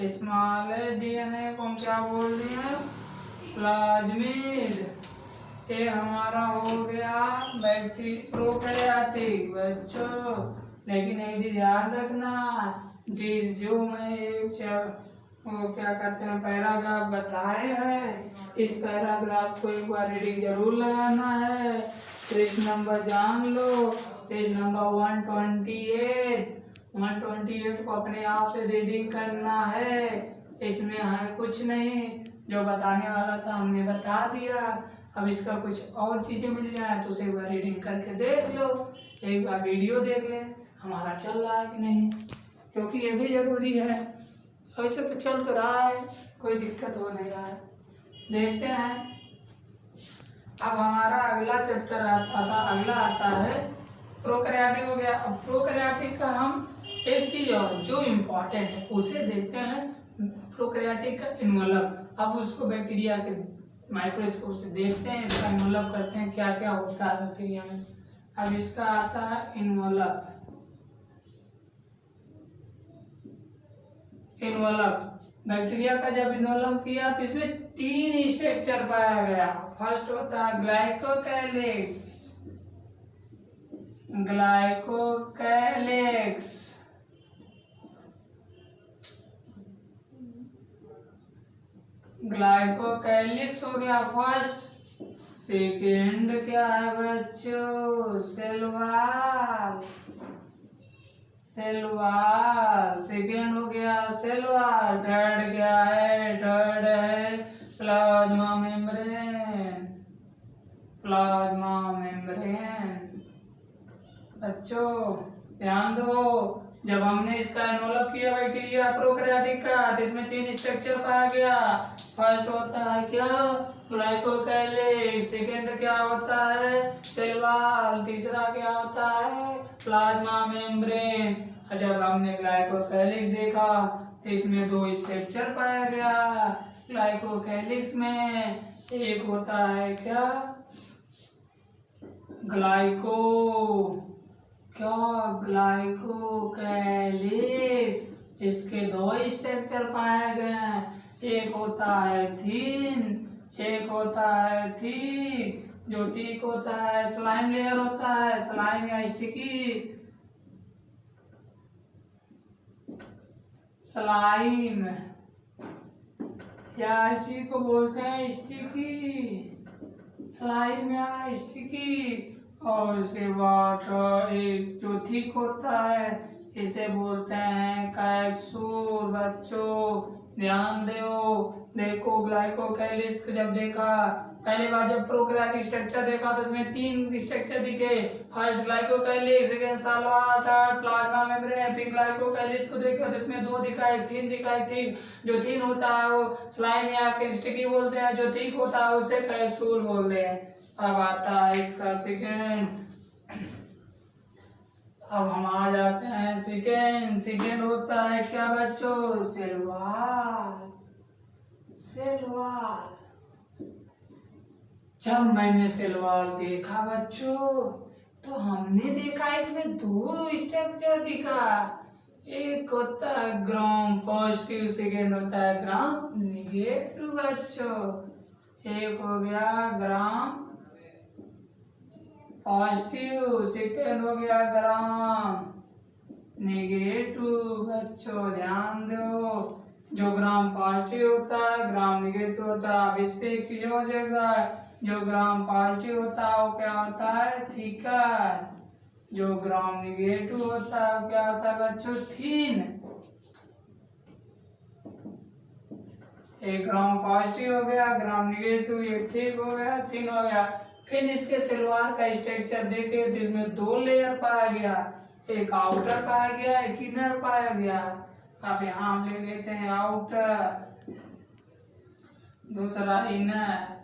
Speaker 1: स्मॉलेस्ट डीएनए को हम क्या बोल रहे हैं, प्लाज्मिड। ये हमारा हो गया प्रोकैरियोटिक बच्चों। लेकिन एक चीज ध्यान रखना, जो मैं वो क्या करते हैं पैराग्राफ बताए हैं, इस पैराग्राफ को एक बार रीडिंग जरूर लगाना है। पेज नंबर जान लो, पेज नंबर 128 को अपने आप से रीडिंग करना है। इसमें है कुछ नहीं, जो बताने वाला था हमने बता दिया। अब इसका कुछ और चीजें मिल जाए तो उसे एक बार रीडिंग करके देख लो, एक बार वीडियो देख ले हमारा चल रहा है कि नहीं, क्योंकि ये भी जरूरी है। वैसे तो चल तो रहा है, कोई दिक्कत हो नहीं रहा है। देखते हैं अब हमारा अगला चैप्टर अगला आता है प्रोकैरियोटिक हो गया। अब प्रोकैरियोटिक का हम एक चीज और जो इम्पोर्टेंट है उसे देखते हैं, प्रोकैरियोटिक का इन्वॉल्व। अब उसको बैक्टीरिया के माइक्रोस्कोप से देखते हैं, इसका इन्वॉल्व करते हैं क्या क्या होता है बैक्टीरिया में। अब इसका आता है इन्वॉल्व। बैक्टीरिया का जब इन्वॉल्व किया तो इसमें 3 स्ट्रक्चर पाया गया। फर्स्ट होता है ग्लाइकोकैलिक्स। ग्लाइकोकैलिक्स हो गया फर्स्ट। सेकेंड क्या है बच्चों? Cell wall. Cell wall second हो गया सेल वॉल। थर्ड क्या है? थर्ड है प्लाज्मा मेम्ब्रेन। Plasma membrane. बच्चों ध्यान दो, जब हमने इसका एनवलप किया बैक्टीरिया प्रोकैरियोटिक का, तो इसमें 3 स्ट्रक्चर पाया गया। फर्स्ट होता है क्या? ग्लाइकोकैलिक्स। सेकेंड क्या होता है? Cell wall. तीसरा क्या होता है? Plasma membrane. और जब हमने ग्लाइकोकैलिक्स देखा तो इसमें 2 स्ट्रक्चर पाया गया। ग्लाइकोकैलिक्स में एक होता है क्या? Glyco glycocalyx. इसके 2 स्ट्रक्चर पाए गए हैं। एक होता है थिन, एक होता है थिक। जो थिक होता है स्लाइम लेयर होता है, स्लाइम या स्टिकी। स्लाइम या इसी को बोलते हैं स्टिकी। स्लाइम या स्टिकी। और इसके बाद एक जो थिक होता है इसे बोलते हैं कैप्सूल। बच्चों ध्यान देखो ग्लाइकोकैलिक्स जब देखा पहली बार, जब प्रोकैरियोटिक स्ट्रक्चर देखा तो इसमें 3 स्ट्रक्चर दिखे। First glycocalyx, second cell wall, third plasma membrane. फिर ग्लाइकोकैलिक्स को देखा तो इसमें 2 दिखाई, थिन दिखाई थी। जो थिन होता है वो स्लाइम या स्टिकी बोलते हैं, जो थिक होता है उसे कैप्सूल बोलते हैं। अब आता है इसका सेकेंड। अब हम आ जाते हैं सेकेंड। सेकेंड होता है क्या बच्चों? Cell wall. Cell wall. जब मैंने सेल वॉल देखा बच्चों तो हमने देखा इसमें 2 स्ट्रक्चर दिखा। एक होता है ग्राम पॉजिटिव, सेकेंड होता है ग्राम निगेटिव। बच्चों एक हो गया ग्राम पॉजिटिव, सेकेंड हो गया ग्राम नेगेटिव। बच्चों ध्यान दो, जो ग्राम पॉजिटिव होता है ग्राम नेगेटिव होता है। अब इस पे एक चीज हो जाएगा, जो ग्राम पॉजिटिव होता है वो क्या होता है? थिकर। जो ग्राम नेगेटिव होता है वो क्या होता है बच्चों? थिन। एक ग्राम पॉजिटिव हो गया, ग्राम नेगेटिव, एक थिक हो गया, थिन हो गया। फिर इसके सेल वॉल का स्ट्रक्चर देखे तो इसमें 2 लेयर पाया गया। एक आउटर पाया गया, एक इनर पाया गया। अब यहाँ हम ले लेते हैं आउटर, दूसरा इनर।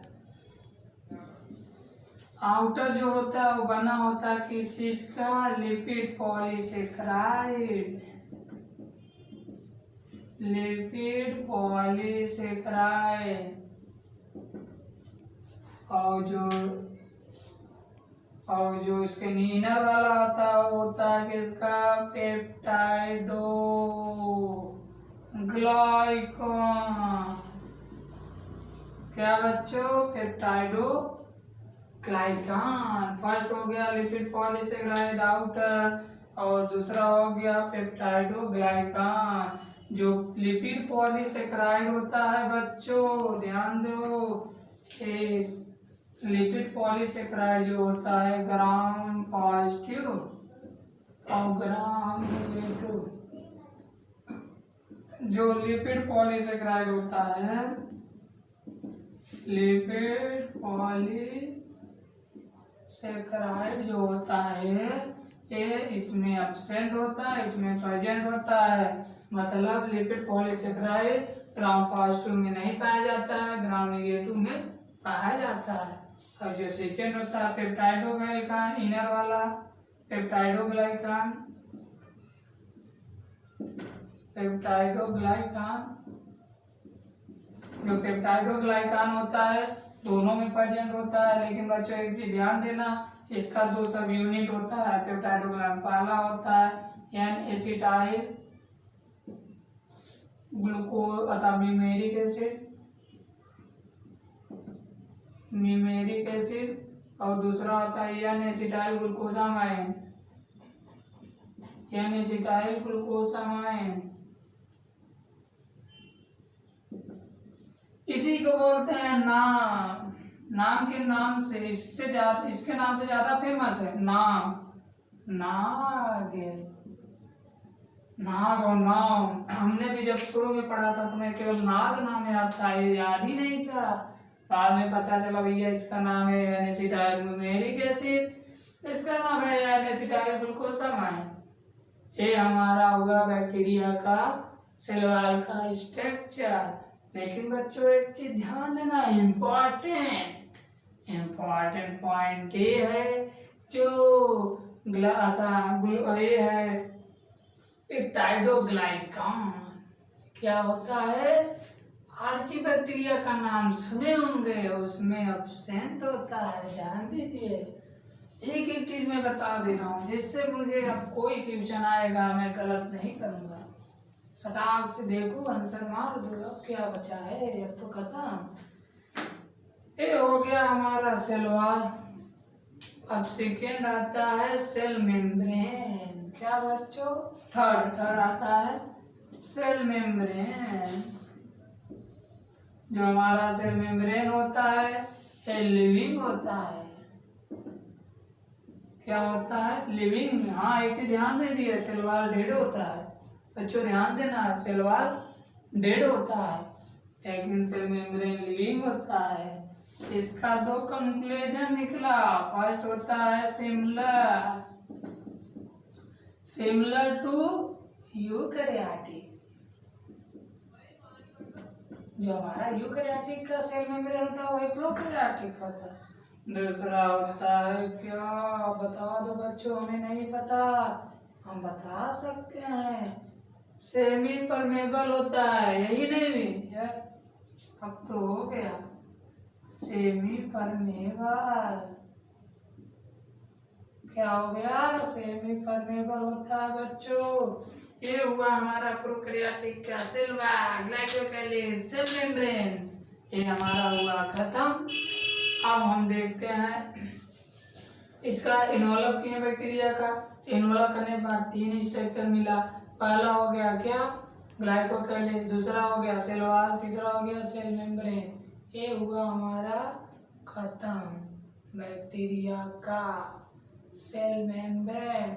Speaker 1: आउटर जो होता है वो बना होता है किस चीज का? Lipid polysaccharide. Lipid polysaccharide. और जो इसके इनर वाला होता है वो होता है किसका? पेप्टाइडो ग्लाइकन। क्या बच्चों? पेप्टाइडो ग्लाइकन। फर्स्ट हो गया लिपिड पॉलीसेकेराइड आउटर, और दूसरा हो गया पेप्टाइडो ग्लाइकन। जो लिपिड पॉलीसेकेराइड होता है बच्चों ध्यान दो, लिपिड पॉलीसेकेराइड जो होता है ग्राम पॉजिटिव और ग्राम नेगेटिव। जो लिपिड पॉलीसेकेराइड होता है, लिपिड पॉलीसेकेराइड जो होता है ये इसमें एब्सेंट होता है, इसमें प्रेजेंट होता है। मतलब लिपिड पॉलीसेकेराइड ग्राम पॉजिटिव में नहीं पाया जाता है, ग्राम नेगेटिव में पाया जाता है। और जो सेकेंड होता है पेप्टाइडोग्लाइकान, इनर वाला पेप्टाइडोग्लाइकान। जो पेप्टाइडोग्लाइकान होता है दोनों में प्रेजेंट होता है, लेकिन बच्चों एक चीज ध्यान देना, इसका 2 सब यूनिट होता है पेप्टाइडोग्लाइकान। पहला होता है एन एसिटाइल ग्लूकोज अथवा मीमेरिक एसिड, और दूसरा होता है N acetyl glucosamine. N acetyl glucosamine. इसी को बोलते हैं नाम। नाम के नाम से इससे ज्यादा, इसके नाम से ज्यादा फेमस है नाम। नाग, नाग और नाम। हमने भी जब शुरू में पढ़ा था तो मैं केवल नाग नाम याद था, ये याद ही नहीं था। बाद में पता चला भैया इसका नाम है एनेसिटाइल न्यूमेरिक एसिड, इसका नाम है एनेसिटाइल ग्लूकोसामाइन। ये हमारा हुआ बैक्टीरिया का सेल वॉल का स्ट्रक्चर। लेकिन बच्चों एक चीज ध्यान देना, इम्पोर्टेंट इम्पोर्टेंट पॉइंट ये है, जो ये है पेप्टाइडोग्लाइकान। क्या होता है? आर्ची बैक्टीरिया का नाम सुने होंगे, उसमें एब्सेंट होता है, ध्यान दीजिए। एक एक चीज मैं बता दे रहा हूँ जिससे मुझे अब कोई क्वेश्चन आएगा मैं गलत नहीं करूंगा। सटाक से देखो, आंसर मार दो। अब क्या बचा है? अब तो खत्म। ये हो गया हमारा सेल वॉल। अब सेकेंड आता है सेल मेम्ब्रेन। क्या बच्चों? थर्ड आता है सेल मेम्ब्रेन। जो हमारा सेल मेम्ब्रेन होता है ये लिविंग होता है। क्या होता है? लिविंग। हाँ, एक चीज ध्यान नहीं दिया, सेल वॉल डेड होता है बच्चों, ध्यान देना, सेल वॉल डेड होता है लेकिन सेल मेम्ब्रेन लिविंग होता है। इसका दो कंक्लूजन निकला। फर्स्ट होता है सिमिलर टू यूकैरियोटिक। जो हमारा यूकैरियोटिक का सेल मेम्ब्रेन होता है वही प्रोकैरियोटिक होता है। दूसरा होता है, क्या बता दो बच्चों, हमें नहीं पता, हम बता सकते हैं, सेमी परमेबल होता है। यही नहीं भी है, अब तो हो गया सेमी परमेबल। क्या हो गया? सेमी परमेबल होता है बच्चों। ये हुआ हमारा प्रोकैरियोटिक का सेल वॉल, ग्लाइकोकाइलिस, सेल मेम्ब्रेन। ये हमारा हुआ खत्म। अब हम देखते हैं इसका इन्वॉल्व किए बैक्टीरिया का। इन्वॉल्व करने के बाद तीन स्ट्रक्चर मिला। पहला हो गया क्या? ग्लाइकोकाइलिस, दूसरा हो गया सेल वॉल, तीसरा हो गया सेल मेम्ब्रेन। ये हुआ हमारा खत्म बैक्टीरिया का सेल मेम्ब्रेन।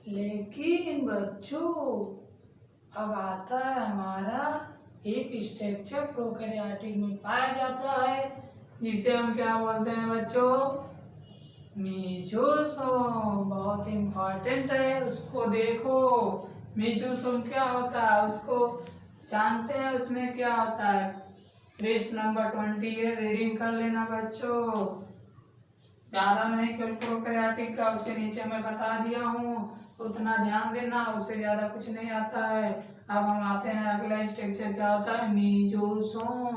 Speaker 1: लेकिन बच्चों अब आता है हमारा एक स्ट्रक्चर प्रोकैरियोटिक में पाया जाता है जिसे हम क्या बोलते हैं बच्चों? मेसोसोम। बहुत इम्पोर्टेंट है, उसको देखो। मेसोसोम क्या होता है उसको जानते हैं? उसमें क्या होता है? पृष्ठ नंबर 20 है, रीडिंग कर लेना बच्चों, ज्यादा नहीं। केवल प्रोकैरियोटिक का उसके नीचे मैं बता दिया हूँ, उतना ध्यान देना, उससे ज्यादा कुछ नहीं आता है। अब हम आते हैं अगला स्ट्रक्चर, क्या होता है? मेसोसोम।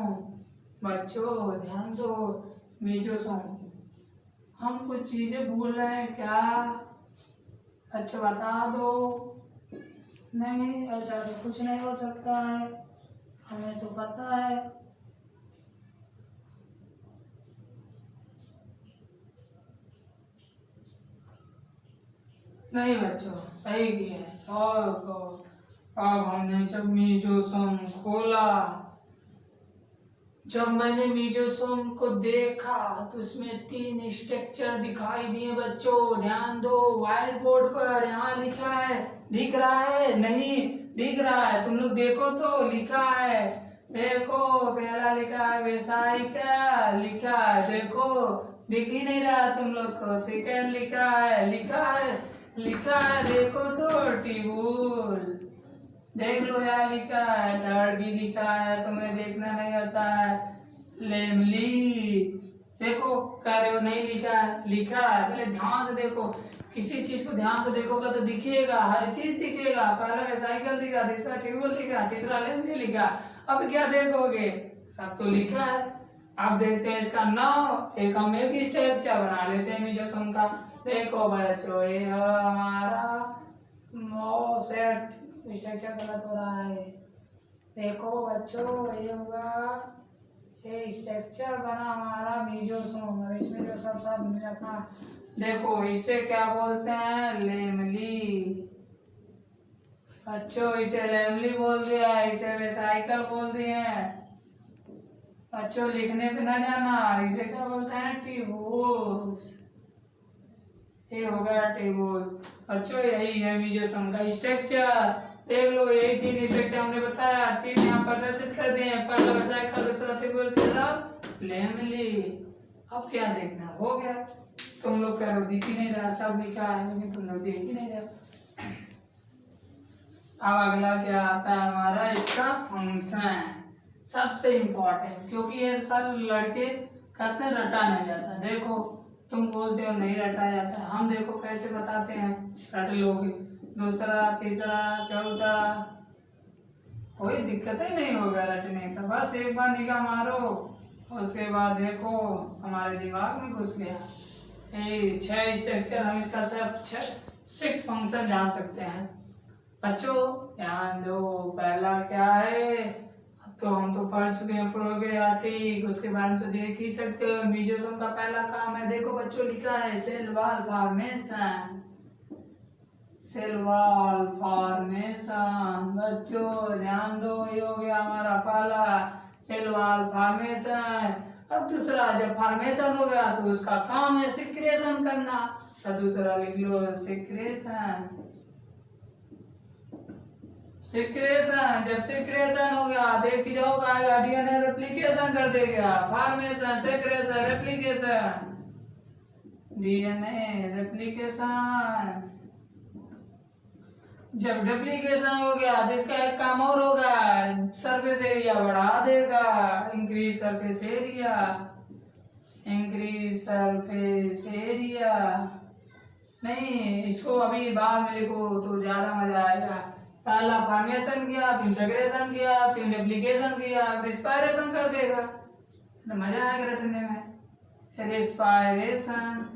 Speaker 1: बच्चों ध्यान दो, मेसोसोम। हम कुछ चीजें भूल रहे हैं क्या? अच्छा बता दो। नहीं, ऐसा तो कुछ नहीं हो सकता है, हमें तो पता है। नहीं बच्चों, सही किए। और अब हमने जब मेसोसोम खोला, जब मैंने मेसोसोम को देखा तो उसमें तीन स्ट्रक्चर दिखाई दिए बच्चों, ध्यान दो। व्हाइट बोर्ड पर यहाँ लिखा है, दिख रहा है? नहीं दिख रहा है, तुम लोग देखो तो, लिखा है, देखो। पहला लिखा है वेसाइका, लिखा है, देखो, दिख ही नहीं रहा तुम लोग को। सेकंड लिखा है, लिखा है, देखो तो, टिबुल, देख लो यार, लिखा है। थर्ड भी लिखा है, तुम्हें देखना नहीं आता है, लेमली, देखो कह रहे हो नहीं लिखा है, लिखा है। पहले ध्यान से देखो, किसी चीज को ध्यान से देखोगे तो दिखेगा, हर चीज दिखेगा। पहला वेसाइकल दिखा, दूसरा ट्यूबवेल दिखा, तीसरा लेमली लिखा। अब क्या देखोगे? सब तो लिखा है। अब देखते हैं इसका नाम। एक हम एक स्ट्रक्चर बना लेते हैं मेसोसोम का। देखो बच्चों, ये हमारा मोसेट स्ट्रक्चर गलत हो रहा है। देखो बच्चों, ये हुआ, ये स्ट्रक्चर बना हमारा मेसोसोम। और इसमें जो सब सब अपना, देखो इसे क्या बोलते हैं? लेमली। बच्चों इसे लेमली बोल दिया, इसे वेसाइकल बोल दिए। बच्चों लिखने पे ना जाना, इसे क्या बोलते हैं? ट्यूबूल्स। ये हो गया ट्यूबूल। बच्चों यही है मीजोसोम का स्ट्रक्चर। देख लो यही 3 स्ट्रक्चर हमने बताया, 3 यहाँ प्रदर्शित कर दिए। पहला वेसिकल, दूसरा ट्यूबूल, तीसरा लैमेली। अब क्या देखना, हो गया। तुम लोग कह रहे हो दिख ही नहीं रहा, सब लिखा है लेकिन तुम लोग देख ही नहीं रहे। अब अगला क्या आता है हमारा, इसका फंक्शन सबसे इम्पोर्टेंट, क्योंकि ये सारे लड़के कहते हैं रटा नहीं जाता। देखो तुम बोलते हो नहीं रटा जाता, हम देखो कैसे बताते हैं, रट लोगे। दूसरा, तीसरा, चौथा, कोई दिक्कत ही नहीं होगा रटने का। बस एक बार निगाह मारो, उसके बाद देखो हमारे दिमाग में घुस गया। 6 स्ट्रक्चर, हम इसका सिर्फ 6 फंक्शन जान सकते हैं। बच्चों ध्यान दो, पहला क्या है, तो हम तो पढ़ चुके हैं प्रोकैरियोटिक, उसके बारे में तो देख ही सकते हो। मीजोसोम का पहला काम है, देखो बच्चों लिखा है cell wall formation. Cell wall formation, बच्चों ध्यान दो, ये हो गया हमारा पहला सेल वॉल फॉर्मेशन। अब दूसरा, जब फॉर्मेशन हो गया तो उसका काम है सिक्रेशन करना, तो दूसरा लिख लो सिक्रेशन। सिक्रेशन, जब सिक्रेशन हो गया देखती जाओ आएगा डीएनए रेप्लिकेशन कर देगा। Formation, secretion, replication, DNA replication. जब रेप्लिकेशन हो गया तो इसका एक काम और होगा, सरफेस एरिया बढ़ा देगा, increase surface area, increase surface area. नहीं, इसको अभी बाद में लिखो तो ज्यादा मजा आएगा। पहला फॉर्मेशन किया, फिर इंटीग्रेशन किया, फिर रेप्लिकेशन किया, रिस्पायरेशन कर देगा, तो मजा आएगा रटने में। रिस्पायरेशन,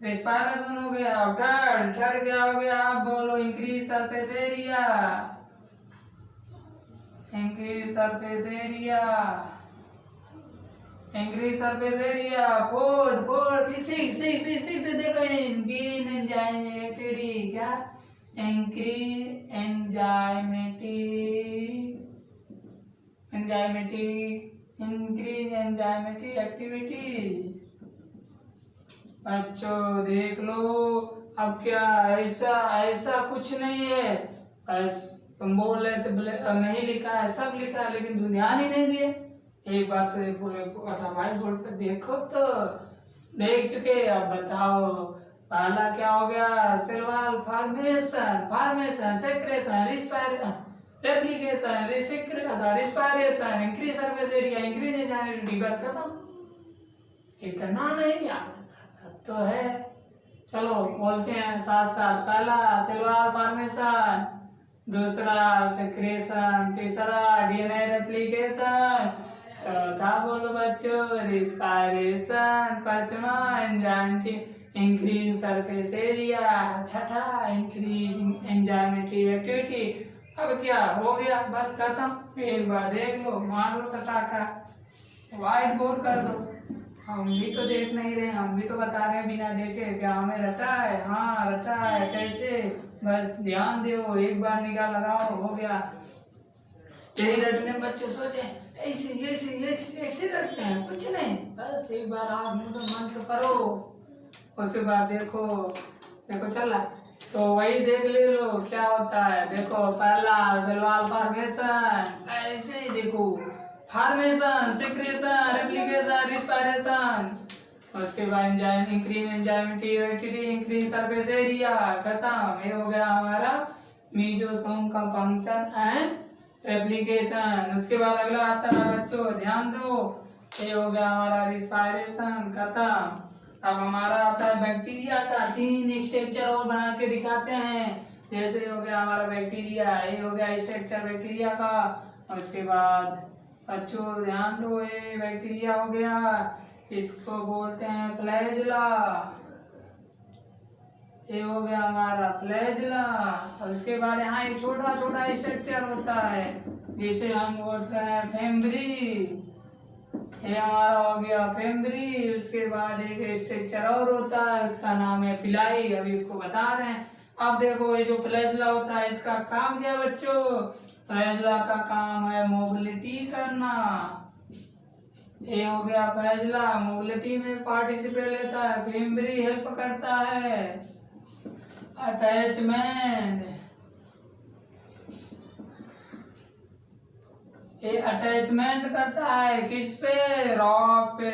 Speaker 1: रिस्पायरेशन हो गया। थर्ड क्या हो गया, आप बोलो increase surface area, increase surface area, increase surface area. Fourth six देखो, इंक्रीज एंजाइमेटी, क्या इंक्रीज एंजाइमेटिक एक्टिविटीज। बच्चों देख लो, अब क्या ऐसा कुछ नहीं है, बस तुम बोल रहे थे नहीं लिखा है, सब लिखा है लेकिन तुम ध्यान ही नहीं दिए। एक बात व्हाइट बोर्ड पे देखो तो देख चुके, अब बताओ पहला क्या हो गया, cell wall formation, secretion, replication, respiration, increase surface area, increase enzymatic. बस खत्म, इतना नहीं याद तो है। चलो बोलते हैं साथ साथ, पहला सेल वॉल फॉर्मेशन, दूसरा सेक्रेशन, तीसरा डीएनए रेप्लिकेशन, चौथा बोलो बच्चों रिस्पायरेशन, पांचवा एंजाइमेटिक इंक्रीज सरफेस एरिया, छठा इंक्रीज एंजाइमेटिक एक्टिविटी। अब क्या हो गया, बस खत्म। एक बार देख लो, मारो सटाका, व्हाइट बोर्ड कर दो। हम भी तो देख नहीं रहे, हम भी तो बता रहे हैं बिना देखे, क्या हमें रटा है? हाँ रटा है, कैसे? बस ध्यान दो, एक बार निगाह लगाओ, हो गया। यही रटने बच्चे सोचे ऐसे रटते हैं, कुछ नहीं, बस एक बार हाथ मुंह मंत्र करो, उसके बाद देखो चला तो वही देख ले लो क्या होता है। देखो पहला सेल वॉल फॉर्मेशन, ऐसे ही देखो, फॉर्मेशन, सिक्रेशन, रेप्लिकेशन, रिस्पायरेशन, उसके बाद increase enzymatic activity, increase surface area, खत्म। ये हो गया हमारा मीजोसोम का फंक्शन एंड रेप्लिकेशन। उसके बाद अगला आता है बच्चों, ध्यान दो, ये हो गया हमारा रिस्पायरेशन, खत्म। अब हमारा आता है बैक्टीरिया का, 3 स्ट्रक्चर और बना के दिखाते हैं। जैसे हो गया हमारा बैक्टीरिया, ये हो गया स्ट्रक्चर बैक्टीरिया का। उसके बाद बच्चों ध्यान दो, ये बैक्टीरिया हो गया, इसको बोलते हैं फ्लैजेला, ये हो गया हमारा फ्लैजेला। उसके बाद यहाँ एक छोटा छोटा स्ट्रक्चर होता है जिसे हम बोलते हैं फेम्ब्री, ये हमारा हो गया फेम्ब्री। उसके बाद एक स्ट्रक्चर और होता है, उसका नाम है पिलाई, अभी इसको बता रहे हैं। अब देखो ये जो फ्लैजेला होता है, इसका काम क्या है बच्चों, फ्लैजेला का काम है मोबिलिटी करना। ये हो गया फ्लैजेला, मोबिलिटी में पार्टिसिपेट लेता है। फिम्बरी हेल्प करता है। अटैचमेंट, ये अटैचमेंट करता है किस पे, रॉक पे।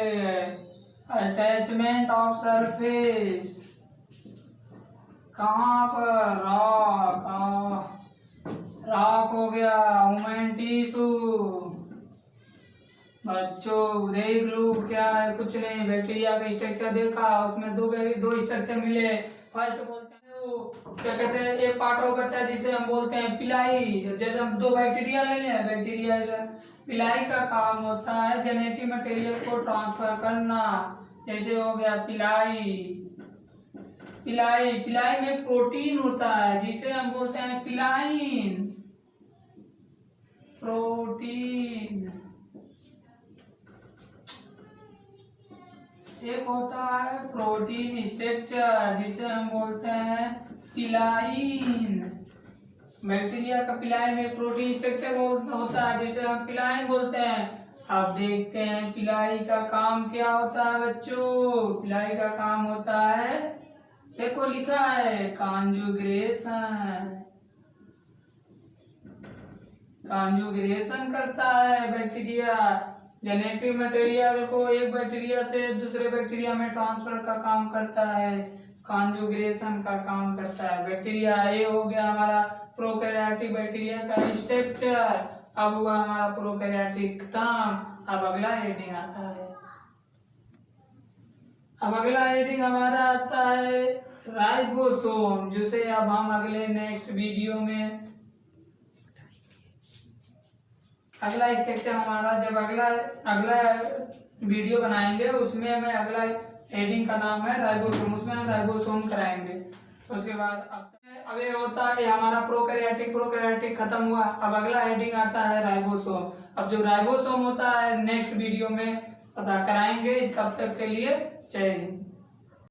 Speaker 1: अटैचमेंट ऑफ सरफेस कहाँ पर, रॉक। रॉक हो गया। ह्यूमन टिश्यू, बच्चों देख लो क्या है, कुछ नहीं। बैक्टीरिया का स्ट्रक्चर देखा, उसमें दो स्ट्रक्चर मिले। फर्स्ट बोलते हैं वो क्या कहते हैं, एक पार्ट ऑफ बच्चा जिसे हम बोलते हैं पिलाई। जैसे हम दो बैक्टीरिया ले लें, बैक्टीरिया पिलाई का काम होता है जेनेटिक मटेरियल को ट्रांसफर करना। जैसे हो गया पिलाई। पिलाई में प्रोटीन होता है जिसे हम बोलते हैं पिलाइन। प्रोटीन। एक होता है प्रोटीन स्ट्रक्चर जिसे हम बोलते हैं पिलाइन। बैक्टीरिया का पिलाई में प्रोटीन स्ट्रक्चर होता है जिसे हम पिलाइन बोलते हैं। अब देखते हैं पिलाई का काम क्या होता है बच्चों। पिलाई का काम होता है, देखो लिखा है कॉन्जुगेशन। कॉन्जुगेशन करता है बैक्टीरिया। जेनेटिक मटेरियल को एक बैक्टीरिया से दूसरे बैक्टीरिया में ट्रांसफर का काम करता है, कॉन्जुगेशन का काम करता है बैक्टीरिया। ये हो गया हमारा प्रोकैरियोटिक बैक्टीरिया का स्ट्रक्चर। अब हुआ हमारा प्रोकैरियोटिक खत्म। अब अगला हेडिंग आता है। अब अगला हेडिंग हमारा आता है राइबोसोम, जिसे अब हम अगले नेक्स्ट वीडियो में, अगला स्ट्रक्चर हमारा जब अगला वीडियो बनाएंगे उसमें मैं अगला हेडिंग का नाम है राइबोसोम, उसमें हम राइबोसोम कराएंगे। उसके बाद अब ये होता है हमारा प्रोकैरियोटिक खत्म हुआ। अब अगला हेडिंग आता है राइबोसोम। अब जो राइबोसोम होता है नेक्स्ट वीडियो में पता कराएंगे। तब तक के लिए जय हिंद।